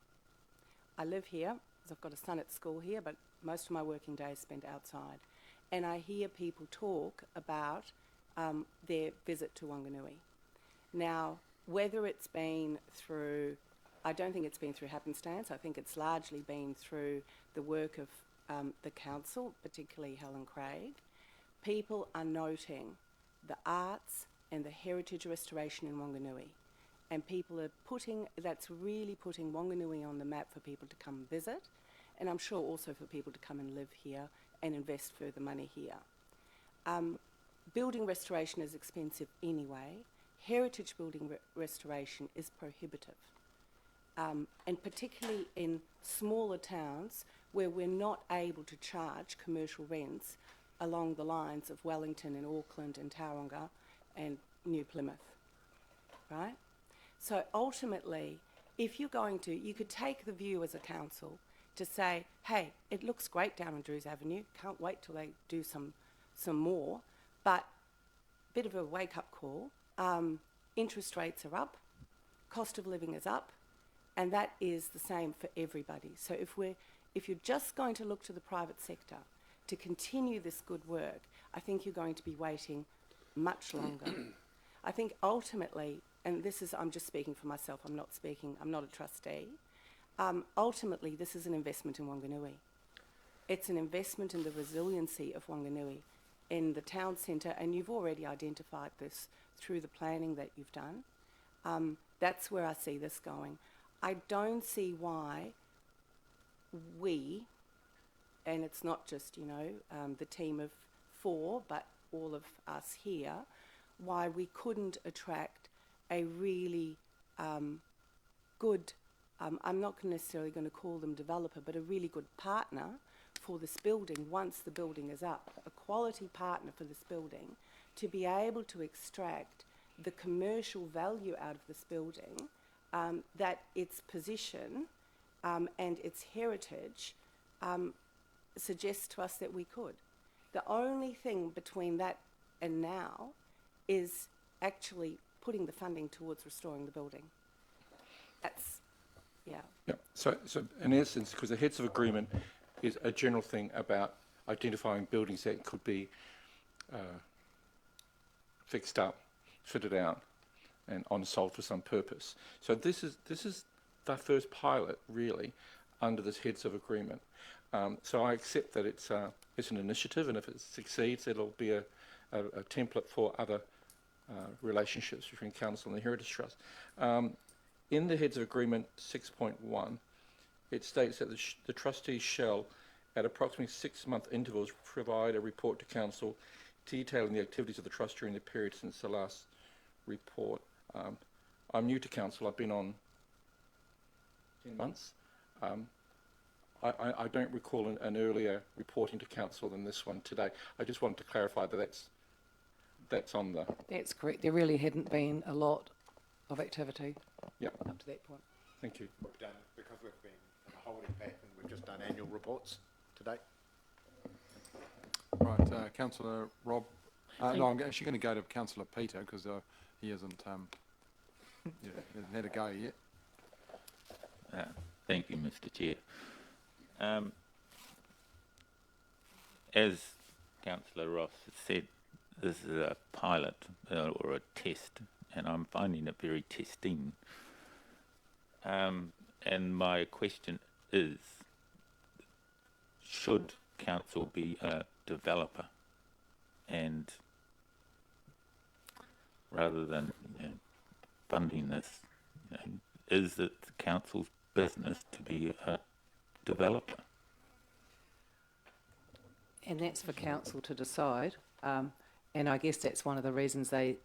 I live here, because I've got a son at school here, but most of my working day is spent outside. And I hear people talk about their visit to Wanganui. Now, whether it's been through, I don't think it's been through happenstance. I think it's largely been through the work of the council, particularly Helen Craig. People are noting the arts and the heritage restoration in Wanganui, and people are that's really putting Wanganui on the map for people to come visit, and I'm sure also for people to come and live here and invest further money here. Building restoration is expensive anyway. Heritage building restoration is prohibitive, and particularly in smaller towns where we're not able to charge commercial rents along the lines of Wellington and Auckland and Tauranga and New Plymouth, right? So ultimately, if you're going to, you could take the view as a council to say, hey, it looks great down on Drews Avenue, can't wait till they do some more, but bit of a wake-up call, interest rates are up, cost of living is up, and that is the same for everybody. So if you're just going to look to the private sector to continue this good work, I think you're going to be waiting much longer. I think ultimately, and I'm just speaking for myself, I'm not a trustee, ultimately this is an investment in Wanganui. It's an investment in the resiliency of Wanganui, in the town centre, and you've already identified this through the planning that you've done. That's where I see this going. I don't see why we, and it's not just, the team of 4, but all of us here, why we couldn't attract a really good, I'm not necessarily going to call them developer, but a really good partner for this building once the building is up, a quality partner for this building, to be able to extract the commercial value out of this building, that its position and its heritage suggests to us that we could. The only thing between that and now is actually putting the funding towards restoring the building. That's, yeah. Yeah. So in essence, because the heads of agreement is a general thing about identifying buildings that could be fixed up fitted out and on sold for some purpose. So this is the first pilot, really, under this heads of agreement. So I accept that it's an initiative, and if it succeeds, it'll be a template for other relationships between council and the Heritage Trust. In the heads of agreement 6.1, it states that the trustees shall, at approximately 6-month intervals, provide a report to council detailing the activities of the trust during the period since the last report. I'm new to council. I've been on 10 months. I don't recall an earlier reporting to council than this one today. I just wanted to clarify that that's on the... That's correct. There really hadn't been a lot of activity up to that point. Thank you. We've done, because we've been in a holding pattern, we've just done annual reports today. Right, Councillor Rob. No, I'm actually going to go to Councillor Peter because he hasn't had a go yet. Thank you, Mr. Chair. As Councillor Ross has said, this is a pilot or a test, and I'm finding it very testing. And my question is, should council be a developer, and rather than funding this, is it the council's business to be a developer? And that's for council to decide. And I guess that's one of the reasons they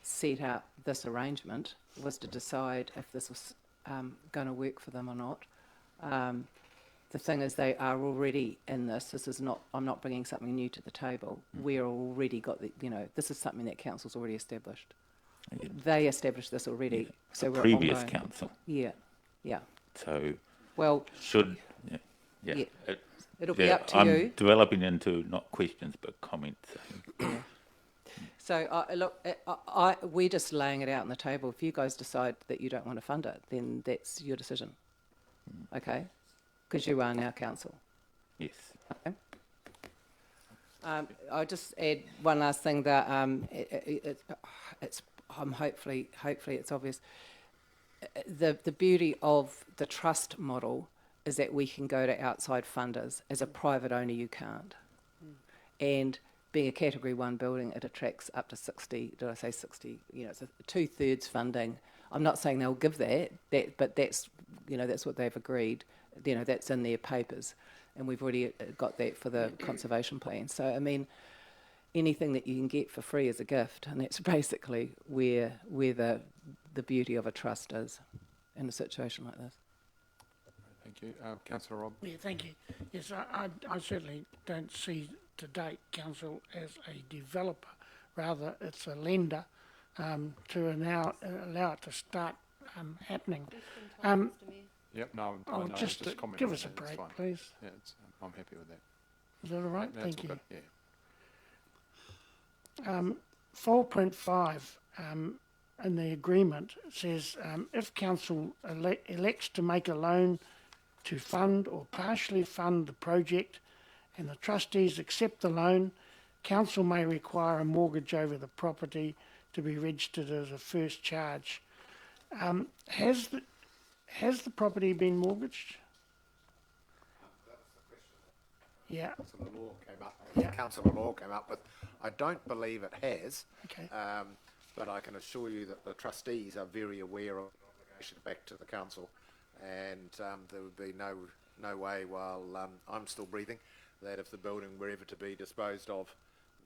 set up this arrangement, was to decide if this was going to work for them or not. The thing is, they are already in this. This is not, I'm not bringing something new to the table. We're already got the, this is something that council's already established. They established this already. Yeah. So we're Previous ongoing. council. Yeah. So, well, should, it'll be up to I'm you. developing into not questions but comments. So look, we're just laying it out on the table. If you guys decide that you don't want to fund it, then that's your decision. Okay? Because you are now council. Yes. Okay. I'll just add one last thing that it's hopefully it's obvious. The beauty of the trust model is that we can go to outside funders. As a private owner, you can't. And being a Category 1 building, it attracts up to 60, did I say 60? It's a 2/3 funding. I'm not saying they'll give that, but that's, that's what they've agreed. That's in their papers. And we've already got that for the conservation plan. So, I mean, anything that you can get for free is a gift, and that's basically where the beauty of a trust is in a situation like this. Thank you. Councillor Rob. Yeah, thank you. Yes, I certainly don't see to date council as a developer. Rather, it's a lender to allow it to start happening. Yep, no, just give us a break, please. Yeah, I'm happy with that. Is that all right? That's Thank all you. Good. Yeah. 4.5 in the agreement says if council elects to make a loan to fund or partially fund the project and the trustees accept the loan, council may require a mortgage over the property to be registered as a first charge. Has the property been mortgaged? Yeah. Councillor Law came up with. I don't believe it has. Okay. But I can assure you that the trustees are very aware of the obligation back to the council, and there would be no way while I'm still breathing that if the building were ever to be disposed of,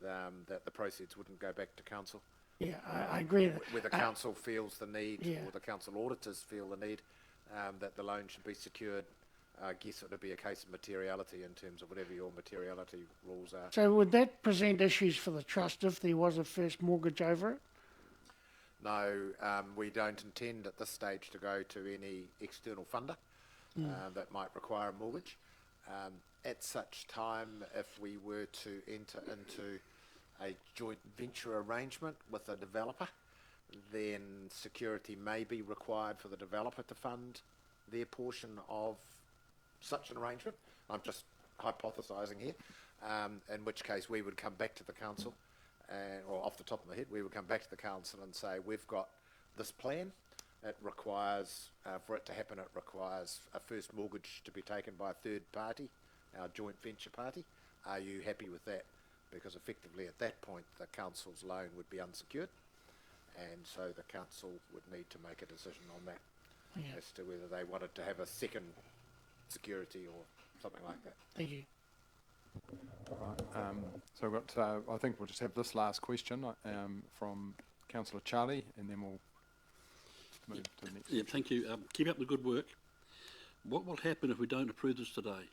that the proceeds wouldn't go back to council. Yeah, I agree. Whether council feels the need or the council auditors feel the need that the loan should be secured, I guess it would be a case of materiality in terms of whatever your materiality rules are. So would that present issues for the trust if there was a first mortgage over it? No, we don't intend at this stage to go to any external funder that might require a mortgage. At such time, if we were to enter into a joint venture arrangement with a developer, then security may be required for the developer to fund their portion of such an arrangement. I'm just hypothesising here, in which case we would come back to the council or off the top of my head, we would come back to the council and say, we've got this plan. It requires, for it to happen, it requires a first mortgage to be taken by a third party, our joint venture party. Are you happy with that? Because effectively at that point, the council's loan would be unsecured, and so the council would need to make a decision on that as to whether they wanted to have a second security or something like that. Thank you. All right. So we've got, I think we'll just have this last question from Councillor Charlie, and then we'll move to the next. Yeah, thank you. Keep up the good work. What will happen if we don't approve this today?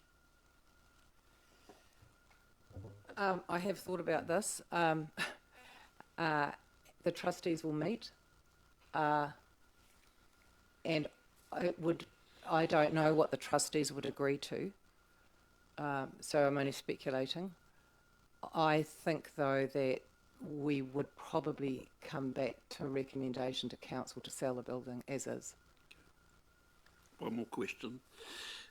I have thought about this. The trustees will meet, and I don't know what the trustees would agree to, so I'm only speculating. I think, though, that we would probably come back to a recommendation to council to sell the building as is. One more question.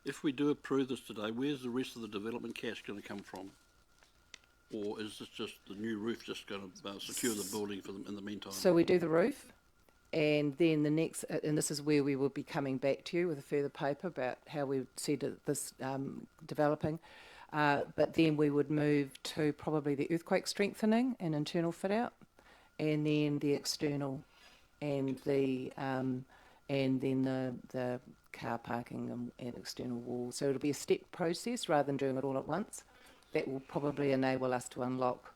If we do approve this today, where's the rest of the development cash going to come from? Or is this just the new roof just going to secure the building for them in the meantime? So we do the roof, and then the next, and this is where we will be coming back to you with a further paper about how we see this developing. But then we would move to probably the earthquake strengthening and internal fit out, and then the external, and the car parking and external walls. So it'll be a step process rather than doing it all at once. That will probably enable us to unlock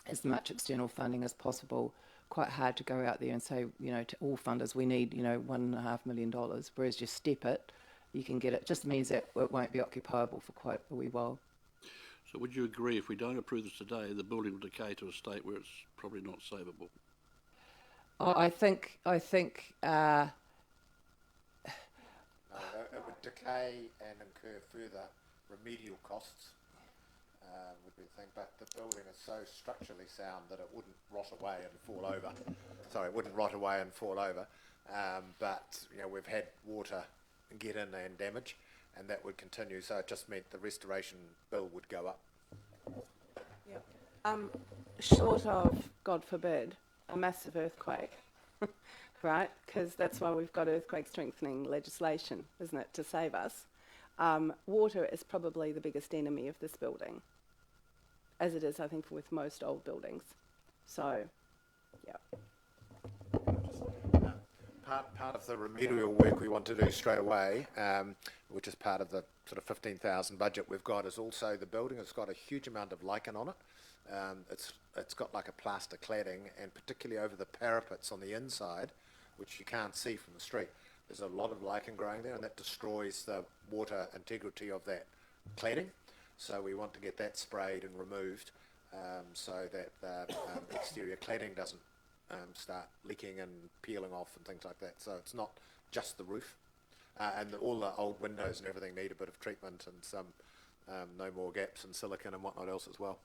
as much external funding as possible. Quite hard to go out there and say, to all funders, we need, $1.5 million, whereas just step it, you can get it. Just means that it won't be occupiable for quite a wee while. So would you agree if we don't approve this today, the building will decay to a state where it's probably not savable? I think It would decay and incur further remedial costs, would be the thing, but the building is so structurally sound that it wouldn't rot away and fall over. Sorry, it wouldn't rot away and fall over, but we've had water get in and damage, and that would continue, so it just meant the restoration bill would go up. Short of, God forbid, a massive earthquake, right? Because that's why we've got earthquake strengthening legislation, isn't it, to save us. Water is probably the biggest enemy of this building, as it is, I think, with most old buildings. So, yeah. Part of the remedial work we want to do straight away, which is part of the sort of 15,000 budget we've got, is also the building. It's got a huge amount of lichen on it. It's got like a plaster cladding, and particularly over the parapets on the inside, which you can't see from the street, there's a lot of lichen growing there, and that destroys the water integrity of that cladding. So we want to get that sprayed and removed, so that the exterior cladding doesn't start leaking and peeling off and things like that. So it's not just the roof, and all the old windows and everything need a bit of treatment, and some no more gaps and silicon and whatnot else as well.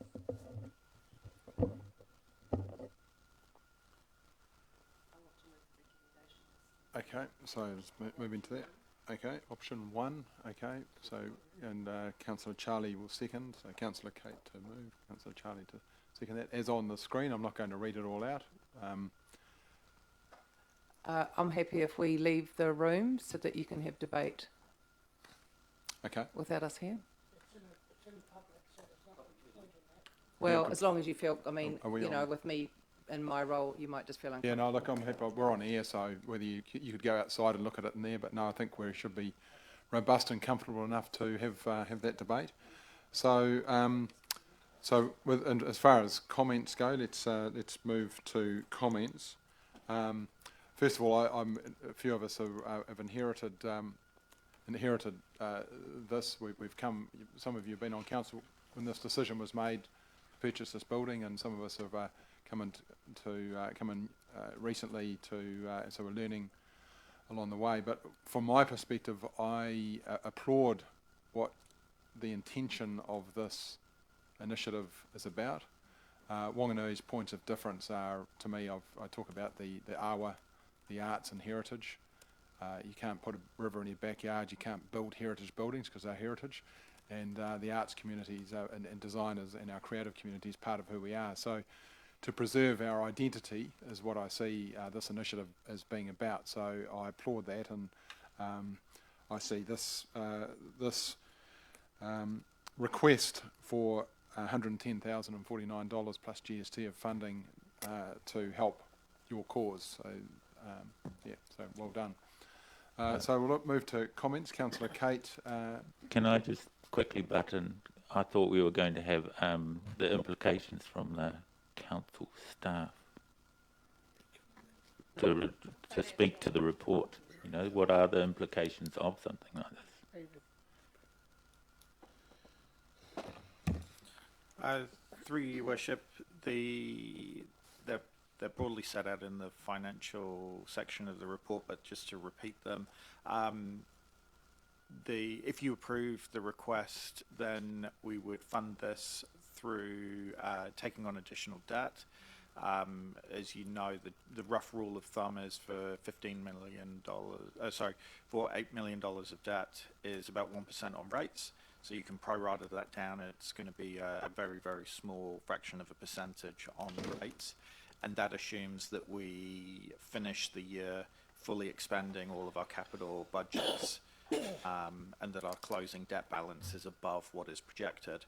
Okay, so let's move into that. Okay, option 1. Okay, so, and Councillor Charlie will second. So Councillor Kate to move, Councillor Charlie to second that. As on the screen, I'm not going to read it all out. I'm happy if we leave the room so that you can have debate. Okay. Without us here. Well, as long as you feel, I mean, with me in my role, you might just feel uncomfortable. Yeah, no, look, I'm happy. We're on air, so whether you could go outside and look at it in there, but no, I think we should be robust and comfortable enough to have that debate. So, and as far as comments go, let's move to comments. First of all, a few of us have inherited this. We've come. Some of you have been on council when this decision was made to purchase this building, and some of us have come in recently so we're learning along the way. But from my perspective, I applaud what the intention of this initiative is about. Wanganui's points of difference are, to me, I talk about the awa, the arts and heritage. You can't put a river in your backyard, you can't build heritage buildings because they're heritage, and the arts communities and designers and our creative community is part of who we are. So to preserve our identity is what I see this initiative as being about. So I applaud that, and I see this request for $110,049 plus GST of funding to help your cause. So so well done. So we'll move to comments. Councillor Kate. Can I just quickly butt in? I thought we were going to have the implications from the council staff to speak to the report. You know, what are the implications of something like this? Through your worship, they're broadly set out in the financial section of the report, but just to repeat them, if you approve the request, then we would fund this through taking on additional debt. As you know, the rough rule of thumb is for $8 million of debt is about 1% on rates. So you can prorata that down. It's going to be a very, very small fraction of a percentage on rates. And that assumes that we finish the year fully expending all of our capital budgets, and that our closing debt balance is above what is projected.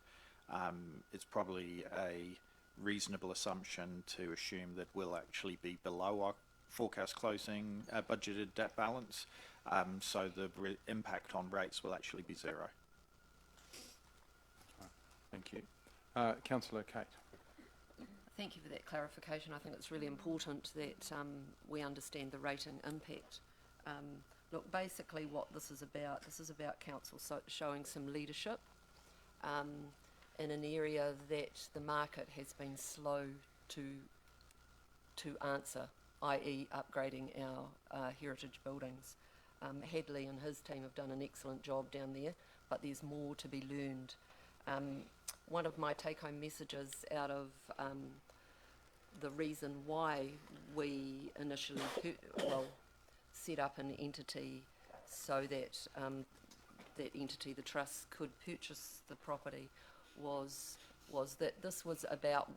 It's probably a reasonable assumption to assume that we'll actually be below our forecast closing budgeted debt balance. So the impact on rates will actually be zero. Thank you. Councillor Kate. Thank you for that clarification. I think it's really important that we understand the rating impact. Look, basically what this is about council showing some leadership in an area that the market has been slow to answer, i.e. upgrading our heritage buildings. Hadley and his team have done an excellent job down there, but there's more to be learned. One of my take-home messages out of the reason why we initially set up an entity so that that entity, the trust, could purchase the property was that this was about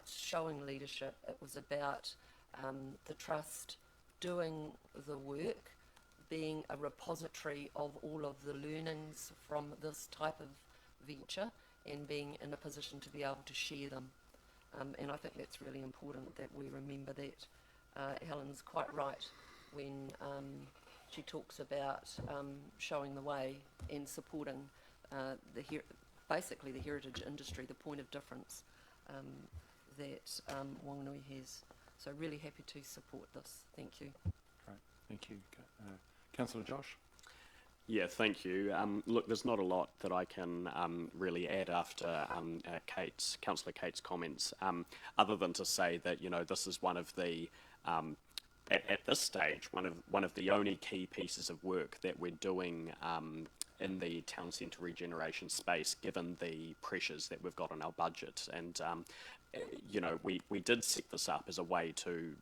showing leadership. It was about the trust doing the work, being a repository of all of the learnings from this type of venture, and being in a position to be able to share them. And I think that's really important that we remember that. Helen's quite right when she talks about showing the way and supporting basically the heritage industry, the point of difference that Whanganui has. So really happy to support this. Thank you. Great, thank you. Councillor Josh. Yeah, thank you. Look, there's not a lot that I can really add after Councillor Kate's comments, other than to say that, you know, this is one of the, at this stage, one of the only key pieces of work that we're doing in the town centre regeneration space, given the pressures that we've got on our budget. And, you know, we did set this up as a way to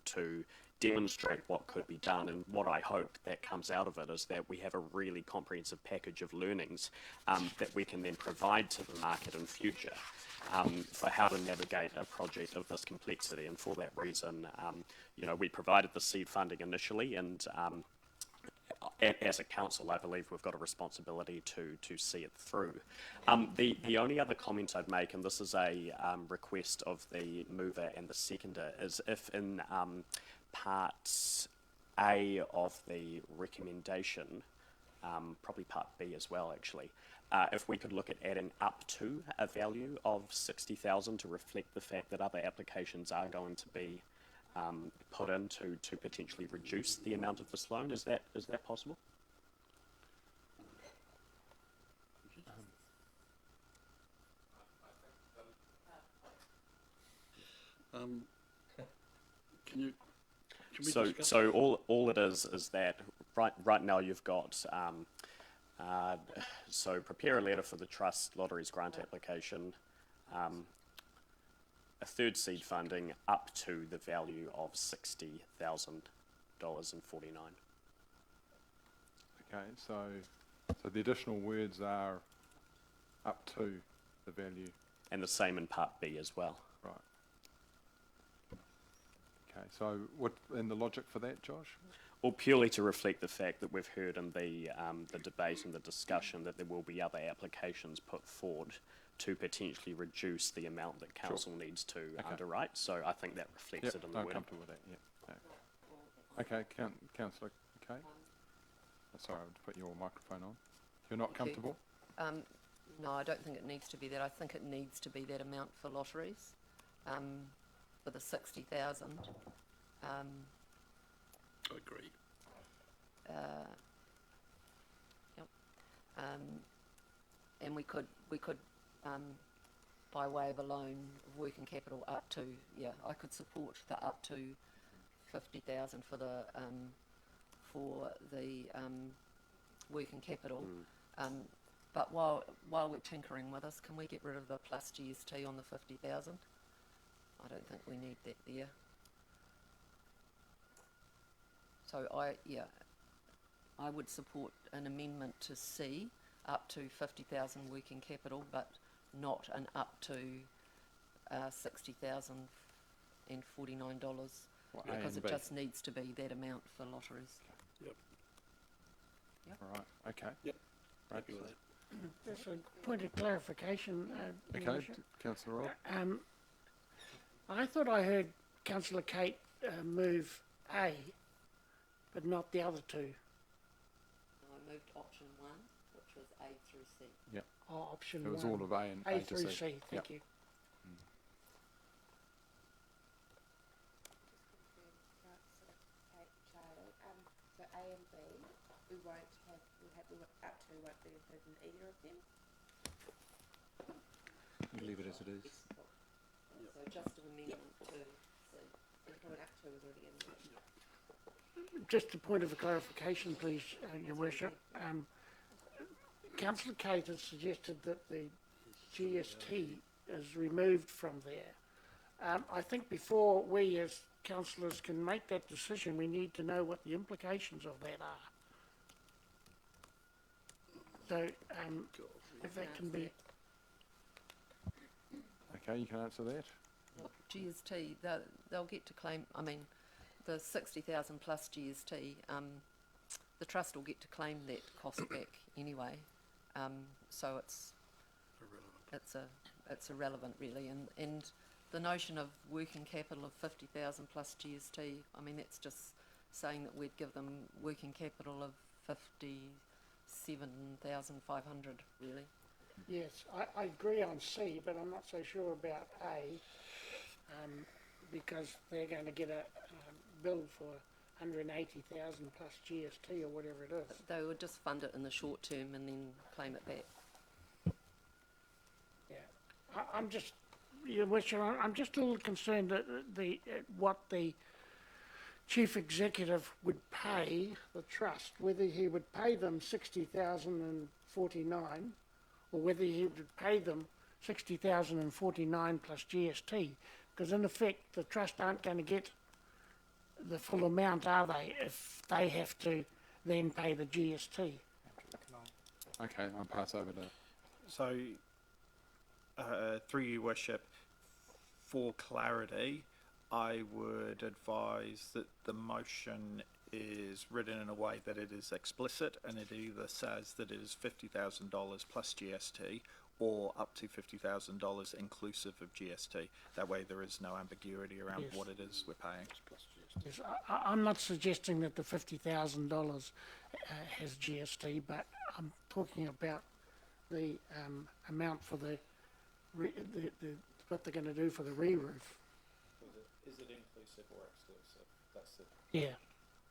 demonstrate what could be done, and what I hope that comes out of it is that we have a really comprehensive package of learnings that we can then provide to the market in future for how to navigate a project of this complexity. And for that reason, you know, we provided the seed funding initially, and as a council, I believe we've got a responsibility to see it through. The only other comment I'd make, and this is a request of the mover and the seconder, is if in Part A of the recommendation, probably Part B as well actually, if we could look at adding up to a value of 60,000 to reflect the fact that other applications are going to be put in to potentially reduce the amount of this loan. Is that possible? So all it is that right now you've got so prepare a letter for the trust lotteries grant application, a third seed funding up to the value of $60,000.49. Okay, so the additional words are up to the value. And the same in Part B as well. Right. Okay, so what, and the logic for that, Josh? Well, purely to reflect the fact that we've heard in the debate and the discussion that there will be other applications put forward to potentially reduce the amount that council needs to underwrite. So I think that reflects it in the I'm wording. comfortable with that, yeah. Okay, Councillor Kay? Sorry, I would put your microphone on. You're not comfortable? No, I don't think it needs to be that. I think it needs to be that amount for lotteries, for the 60,000. I agree. Yep. And we could, by way of a loan of working capital up to, I could support the up to 50,000 for the working capital. But while we're tinkering with this, can we get rid of the plus GST on the 50,000? I don't think we need that there. So I would support an amendment to C, up to 50,000 working capital, but not an up to $60,049, because it just needs to be that amount for lotteries. Yep. All right, okay. Yep. Right. Happy with that. Just a point of clarification. Your Okay, Worship. Councillor Robb? I thought I heard Councillor Kate move A, but not the other two. I moved option 1, which was A through C. Yep. Oh, option It was 1. all of A and A to through C. C, thank Yep. you. So A and B, we won't have, up to won't be included in either of them. You leave it as it is. So just an amendment to C. And up to is already in there. Just a point of clarification, please, Your Worship. Councillor Kate has suggested that the GST is removed from there. I think before we as councillors can make that decision, we need to know what the implications of that are. So, if that can be... Okay, you can answer that. GST, they'll get to claim, I mean, the 60,000 plus GST, the trust will get to claim that cost back anyway. So it's irrelevant really, and the notion of working capital of 50,000 plus GST, I mean, that's just saying that we'd give them working capital of 57,500 really. Yes, I agree on C, but I'm not so sure about A, because they're going to get a bill for 180,000 plus GST or whatever it is. They would just fund it in the short term and then claim it back. Yeah, I'm just, Your Worship, I'm just a little concerned that what the chief executive would pay the trust, whether he would pay them 60,049 or whether he would pay them 60,049 plus GST, because in effect the trust aren't going to get the full amount, are they, if they have to then pay the GST? Okay, I'll pass over to... So, through your worship, for clarity, I would advise that the motion is written in a way that it is explicit and it either says that it is $50,000 plus GST or up to $50,000 inclusive of GST. That way there is no ambiguity around what it is we're paying. Yes, I'm not suggesting that the $50,000 has GST, but I'm talking about the amount for the what they're going to do for the re-roof. Is it inclusive or exclusive? That's it. Yeah.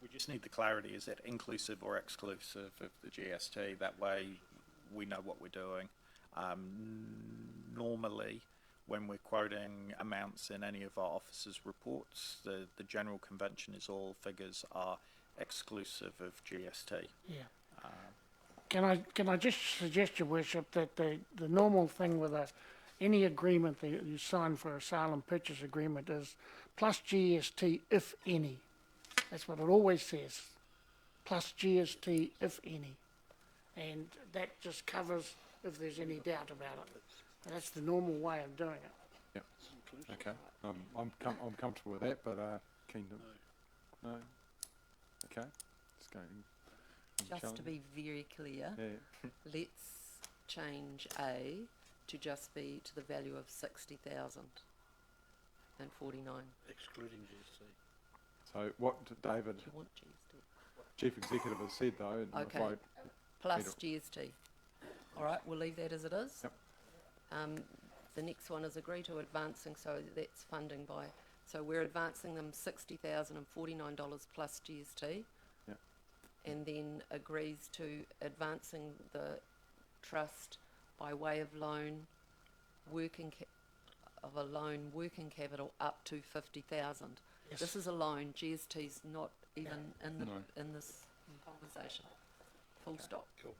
We just need the clarity. Is it inclusive or exclusive of the GST? That way we know what we're doing. Normally, when we're quoting amounts in any of our officers' reports, the general convention is all figures are exclusive of GST. Yeah. Can I just suggest, Your Worship, that the normal thing with any agreement that you sign for a sale and purchase agreement is plus GST if any. That's what it always says, plus GST if any. And that just covers if there's any doubt about it. And that's the normal way of doing it. Yep. Okay, I'm comfortable with that, but Kingdom? No? Okay. Let's go. Just to be very clear, Yeah. let's change A to just be to the value of 60,049. Excluding GST. So what David, Do you want GST? Chief Executive, has said though, and if Okay. I- Plus GST. All right, we'll leave that as it is. Yep. The next one is agree to advancing, so that's funding by, so we're advancing them $60,049 plus GST. Yep. And then agrees to advancing the trust by way of loan, working capital up to 50,000. Yes. This is a loan. GST's not even in the No. in this conversation. Full stop. Cool.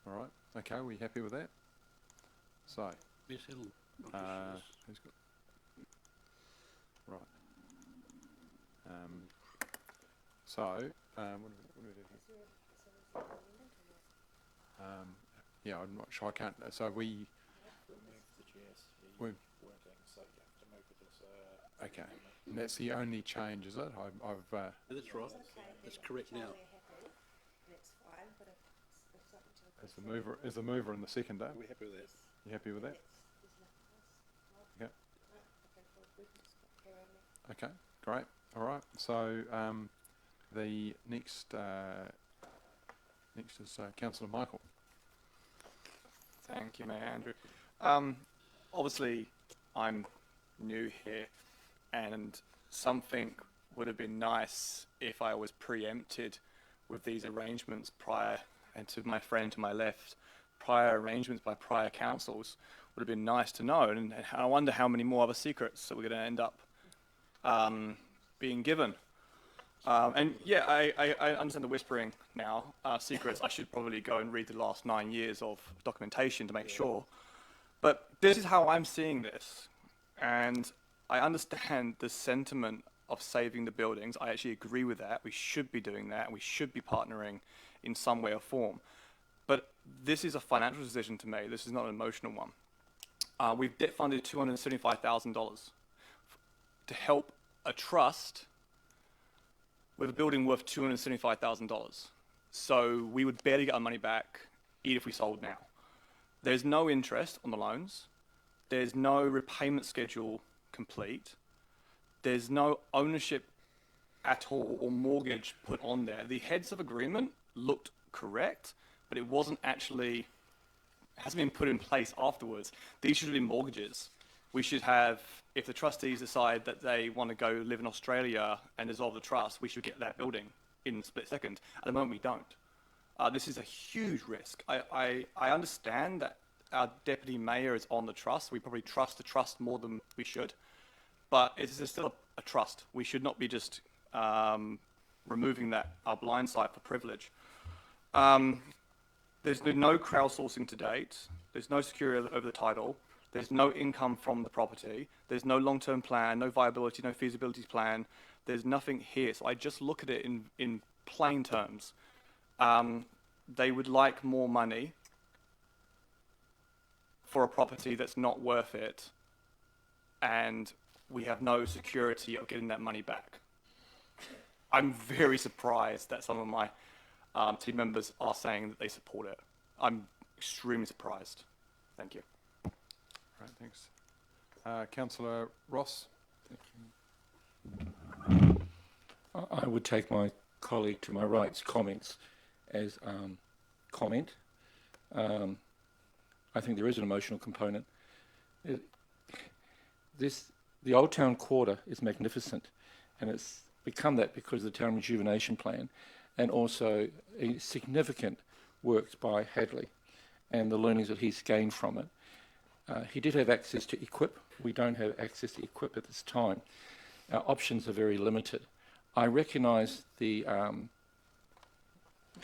all right. Okay, we happy with that? So, Yes, Helen. who's got? Right. So, what do we do here? Yeah, I'm not sure. I can't. So we. We've, okay, and that's the only change, is it? I've That's right. That's correct now. That's fine, but if something to as the mover and the seconder. Are we happy with that? You happy with that? there's nothing else. Okay. Okay, great. All right. So the next is Councillor Michael. Thank you, Mayor Andrew. Obviously, I'm new here, and something would have been nice if I was preempted with these arrangements prior, and to my friend to my left, prior arrangements by prior councils would have been nice to know, and I wonder how many more other secrets that we're going to end up being given. And yeah, I understand the whispering now, secrets. I should probably go and read the last 9 years of documentation to make sure. But this is how I'm seeing this. And I understand the sentiment of saving the buildings. I actually agree with that. We should be doing that. And we should be partnering in some way or form. But this is a financial decision to make. This is not an emotional one. We've debt funded $275,000 to help a trust with a building worth $275,000. So we would barely get our money back even if we sold now. There's no interest on the loans. There's no repayment schedule complete. There's no ownership at all or mortgage put on there. The heads of agreement looked correct, but it wasn't actually, hasn't been put in place afterwards. These should have been mortgages. We should have, if the trustees decide that they want to go live in Australia and dissolve the trust, we should get that building in a split second. At the moment, we don't. This is a huge risk. I understand that our deputy mayor is on the trust. We probably trust the trust more than we should, but it's still a trust. We should not be just removing that, our blind side for privilege. There's been no crowdsourcing to date. There's no security over the title. There's no income from the property. There's no long-term plan, no viability, no feasibility plan. There's nothing here. So I just look at it in plain terms. They would like more money for a property that's not worth it, and we have no security of getting that money back. I'm very surprised that some of my team members are saying that they support it. I'm extremely surprised. Thank you. Right, thanks. Councillor Ross. I would take my colleague to my right's comments as comment. I think there is an emotional component. The Old Town Quarter is magnificent, and it's become that because of the Town Rejuvenation Plan, and also a significant works by Hadley and the learnings that he's gained from it. He did have access to equip. We don't have access to equip at this time. Our options are very limited. I recognise the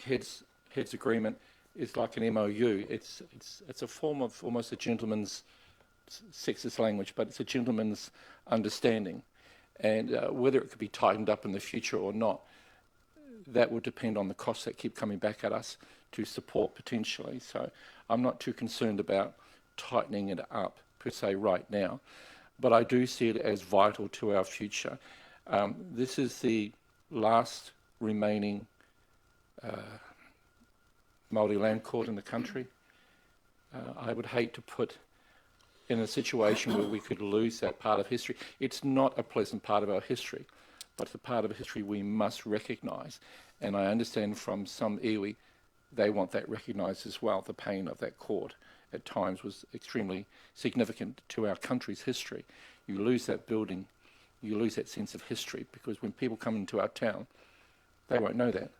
heads agreement is like an MOU. It's a form of almost a gentleman's sexist language, but it's a gentleman's understanding. And whether it could be tightened up in the future or not, that will depend on the costs that keep coming back at us to support potentially. So I'm not too concerned about tightening it up per se right now, but I do see it as vital to our future. This is the last remaining Māori land court in the country. I would hate to put in a situation where we could lose that part of history. It's not a pleasant part of our history, but it's a part of history we must recognise. And I understand from some iwi, they want that recognised as well. The pain of that court at times was extremely significant to our country's history. You lose that building, you lose that sense of history, because when people come into our town, they won't know that.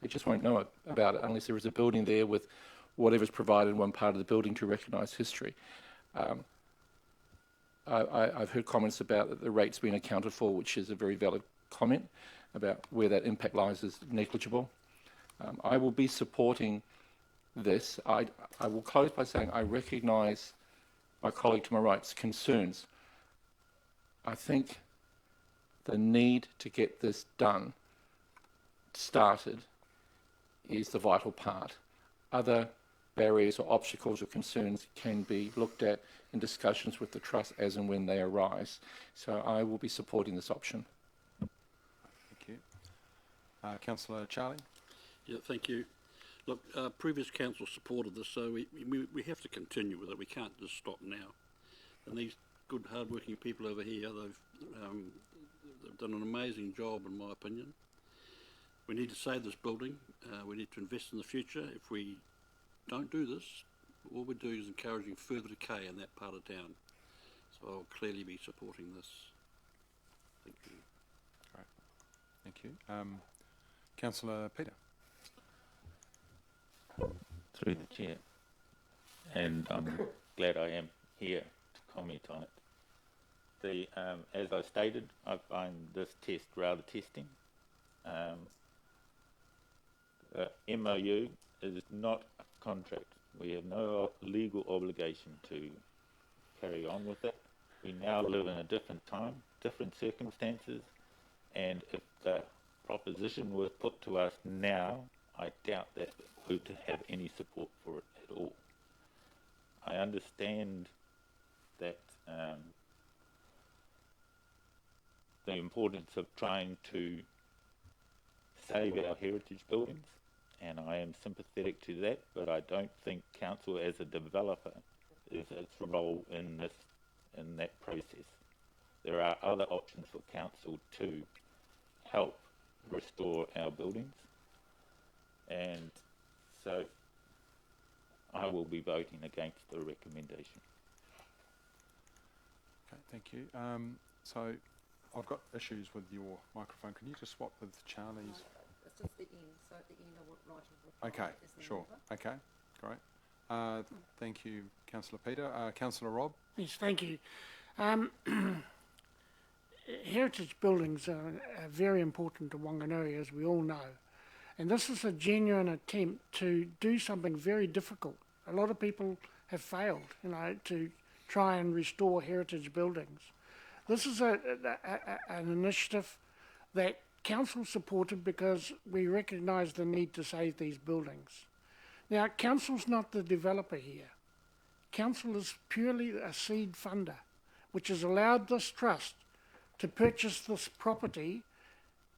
They just won't know about it unless there is a building there with whatever's provided in one part of the building to recognise history. I've heard comments about the rates being accounted for, which is a very valid comment about where that impact lies is negligible. I will be supporting this. I will close by saying I recognise my colleague to my right's concerns. I think the need to get this done, started, is the vital part. Other barriers or obstacles or concerns can be looked at in discussions with the Trust as and when they arise. So I will be supporting this option. Thank you. Councillor Charlie? Yeah, thank you. Look, previous council supported this, so we have to continue with it. We can't just stop now. And these good, hard-working people over here, they've done an amazing job, in my opinion. We need to save this building. We need to invest in the future. If we don't do this, all we're doing is encouraging further decay in that part of town. So I'll clearly be supporting this. Thank you. Great. Thank you. Councillor Peter? Through the chair. And I'm glad I am here to comment on it. As I stated, I find this test rather testing. MOU is not a contract. We have no legal obligation to carry on with it. We now live in a different time, different circumstances, and if the proposition was put to us now, I doubt that we would have any support for it at all. I understand that the importance of trying to save our heritage buildings, and I am sympathetic to that, but I don't think council as a developer is its role in that process. There are other options for council to help restore our buildings, and so I will be voting against the recommendation. Okay, thank you. So I've got issues with your microphone. Can you just swap with Charlie's? It's just the end, so at the end I want writing. Okay, sure. Okay, great. Thank you, Councillor Peter. Councillor Rob? Yes, thank you. Heritage buildings are very important to Wanganui, as we all know. And this is a genuine attempt to do something very difficult. A lot of people have failed, to try and restore heritage buildings. This is an initiative that Council supported because we recognise the need to save these buildings. Now, Council's not the developer here. Council is purely a seed funder, which has allowed this trust to purchase this property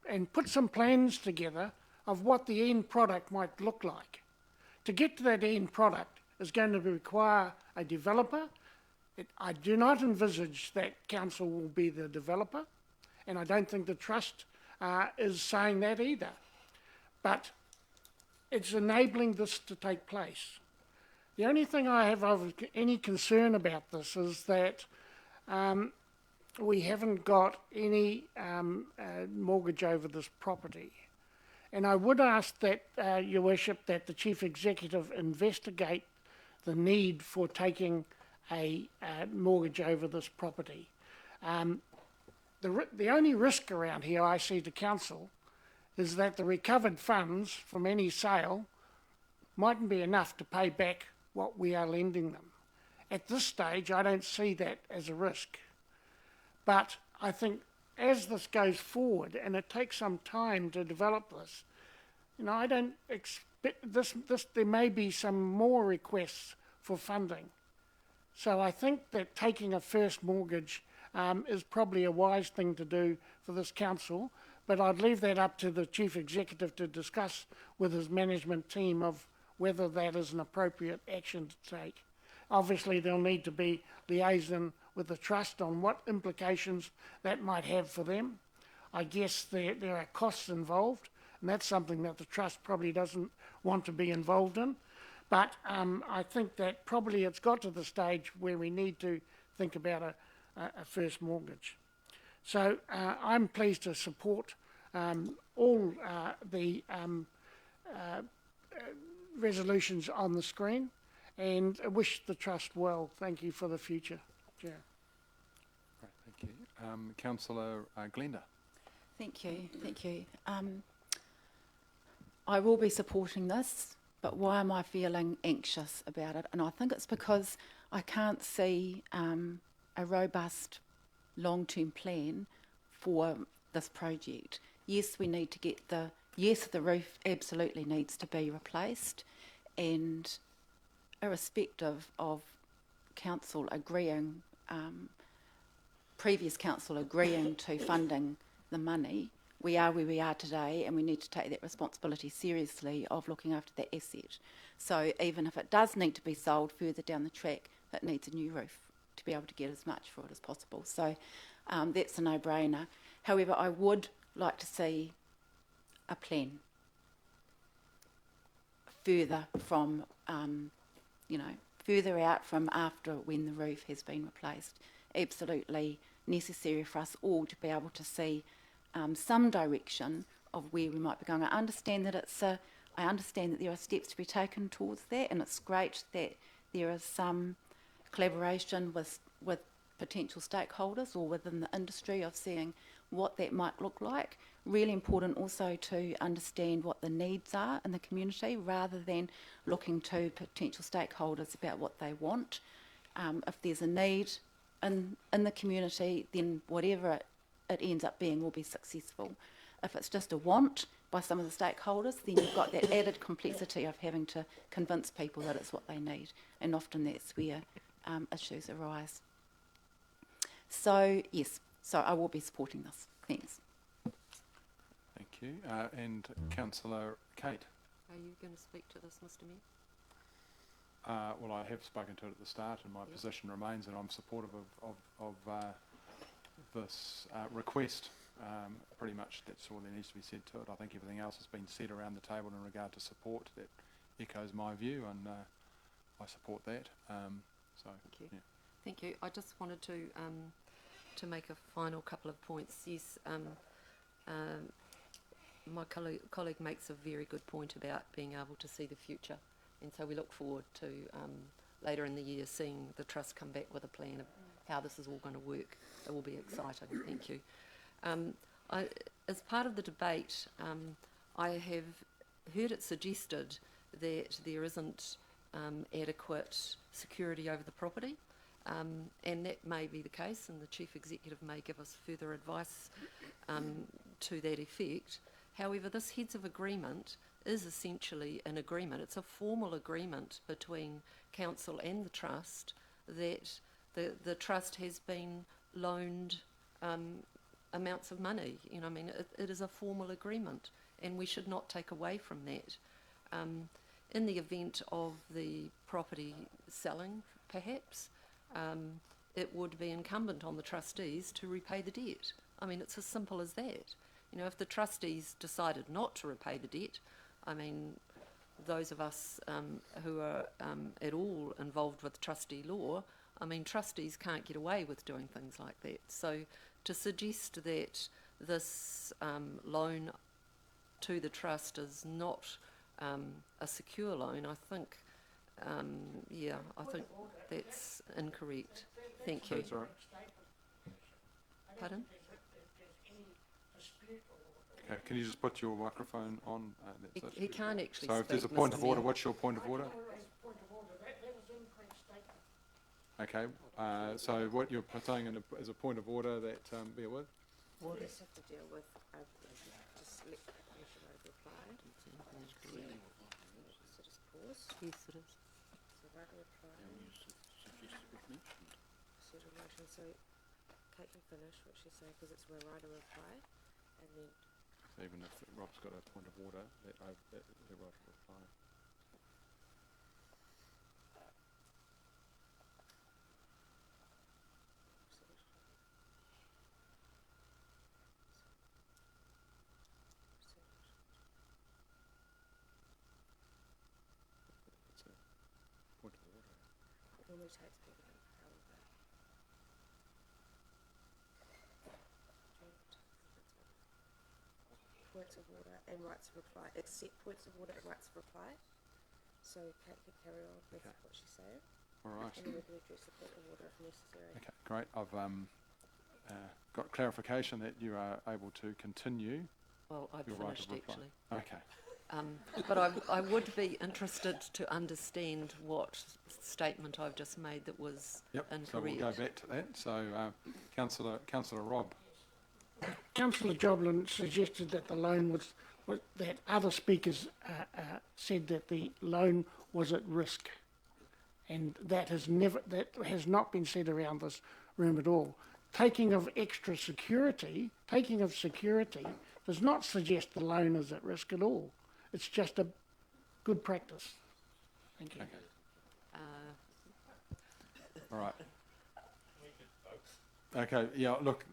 and put some plans together of what the end product might look like. To get to that end product is going to require a developer. I do not envisage that Council will be the developer, and I don't think the Trust is saying that either. But it's enabling this to take place. The only thing I have of any concern about this is that we haven't got any mortgage over this property. And I would ask that, Your Worship, that the Chief Executive investigate the need for taking a mortgage over this property. The only risk around here I see to Council is that the recovered funds from any sale mightn't be enough to pay back what we are lending them. At this stage, I don't see that as a risk. But I think as this goes forward, and it takes some time to develop this, I don't expect there may be some more requests for funding. So I think that taking a first mortgage is probably a wise thing to do for this council, but I'd leave that up to the Chief Executive to discuss with his management team of whether that is an appropriate action to take. Obviously, there'll need to be liaison with the trust on what implications that might have for them. I guess there are costs involved, and that's something that the trust probably doesn't want to be involved in. But I think that probably it's got to the stage where we need to think about a first mortgage. So I'm pleased to support all the resolutions on the screen, and wish the trust well. Thank you for the future, Chair. Great, thank you. Councillor Glenda. Thank you, thank you. I will be supporting this, but why am I feeling anxious about it? And I think it's because I can't see a robust long-term plan for this project. Yes, we need to get the roof absolutely needs to be replaced, and irrespective of council agreeing, previous council agreeing to funding the money, we are where we are today, and we need to take that responsibility seriously of looking after that asset. So even if it does need to be sold further down the track, it needs a new roof to be able to get as much for it as possible. So that's a no-brainer. However, I would like to see a plan further from, further out from after when the roof has been replaced. Absolutely necessary for us all to be able to see some direction of where we might be going. I understand that I understand that there are steps to be taken towards that, and it's great that there is some collaboration with potential stakeholders or within the industry of seeing what that might look like. Really important also to understand what the needs are in the community rather than looking to potential stakeholders about what they want. If there's a need in the community, then whatever it ends up being will be successful. If it's just a want by some of the stakeholders, then you've got that added complexity of having to convince people that it's what they need, and often that's where issues arise. So yes, so I will be supporting this. Thanks. Thank you. And Councillor Kate. Are you going to speak to this, Mr. Mayor? Well, I have spoken to it at the start, and my position remains, and I'm supportive of this request. Pretty much that's all there needs to be said to it. I think everything else has been said around the table in regard to support that echoes my view, and I support that. So, thank you. Yeah. Thank you. I just wanted to make a final couple of points. Yes, my colleague makes a very good point about being able to see the future, and so we look forward to later in the year seeing the trust come back with a plan of how this is all going to work. It will be exciting. Thank you. As part of the debate, I have heard it suggested that there isn't adequate security over the property, and that may be the case, and the Chief Executive may give us further advice to that effect. However, this Heads of Agreement is essentially an agreement. It's a formal agreement between Council and the Trust that the Trust has been loaned amounts of money. You know, I mean, it is a formal agreement, and we should not take away from that. In the event of the property selling, perhaps, it would be incumbent on the trustees to repay the debt. I mean, it's as simple as that. You know, if the trustees decided not to repay the debt, I mean, those of us who are at all involved with trustee law, I mean, trustees can't get away with doing things like that. So to suggest that this loan to the trust is not a secure loan, I think, I think that's incorrect. Thank you. That's all right. Pardon? Okay, can you just put your microphone on? He can't actually So if there's a speak, point Mr. of order, Mayor. what's your point of order? Okay, so what you're saying as a point of order that, bear with? We'll just have to deal with, just let the Commissioner reply. So just pause. Yes, it is. So right reply. Settled motion, so Kate can finish what she's saying because it's where writer reply, and then So even if Rob's got a point of order, that the right to reply. It's a point of order. it normally takes people an hour of that. Points of order and rights of reply, except points of order and rights of reply. So Kate can carry on with Okay. what she's saying, All right. and then we can address the point of order if necessary. Okay, great. I've got clarification that you are able to continue. Well, I've your right of finished reply. actually. Okay. But I would be interested to understand what statement I've just made that was Yep. So incorrect. we'll go back to that. So, Councillor Robb. Councillor Joblin suggested that the loan was that other speakers said that the loan was at risk, and that has not been said around this room at all. Taking of security does not suggest the loan is at risk at all. It's just a good practice. Thank you. All right. Okay. Yeah. Look,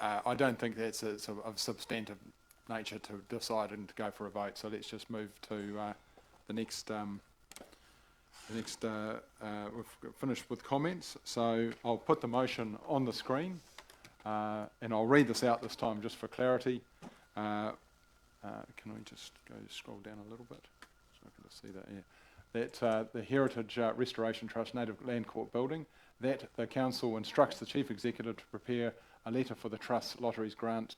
I don't think that's of substantive nature to decide and to go for a vote. So let's just move to the next. We've finished with comments. So I'll put the motion on the screen, and I'll read this out this time just for clarity. Can we just scroll down a little bit so I can just see that? Yeah. That the Heritage Restoration Trust Native Land Court building, that the Council instructs the Chief Executive to prepare a letter for the Trust Lotteries grant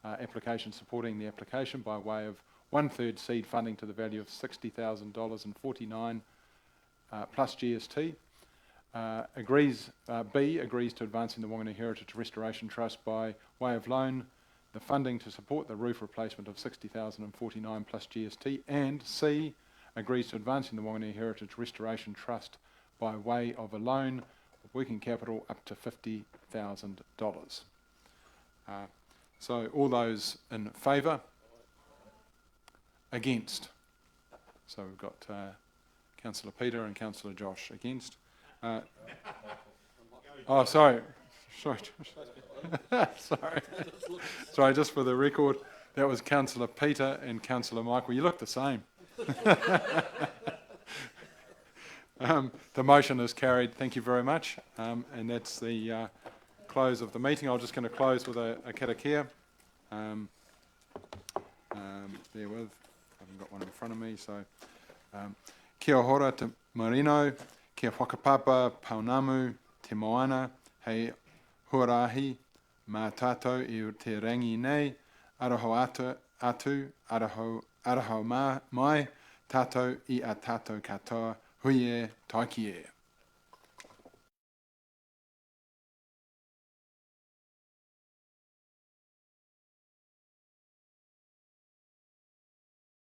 application supporting the application by way of 1/3 seed funding to the value of $60,049 plus GST. B agrees to advancing the Whanganui Heritage Restoration Trust by way of loan the funding to support the roof replacement of $60,049 plus GST, and C agrees to advancing the Whanganui Heritage Restoration Trust by way of a loan of working capital up to $50,000. So all those in favour? Against? So we've got Councillor Peter and Councillor Josh against. Oh, sorry. Sorry, just for the record, that was Councillor Peter and Councillor Michael. You look the same. The motion is carried. Thank you very much. And that's the close of the meeting. I'm just going to close with a karakia. Bear with. I haven't got one in front of me. So, kia hora te marino, kia whakapapa paunamu te moana, hei huarahi, mā tātou I te rangi nei, araho atu, araho mai, tātou I a tātou katoa, huie, taiki e.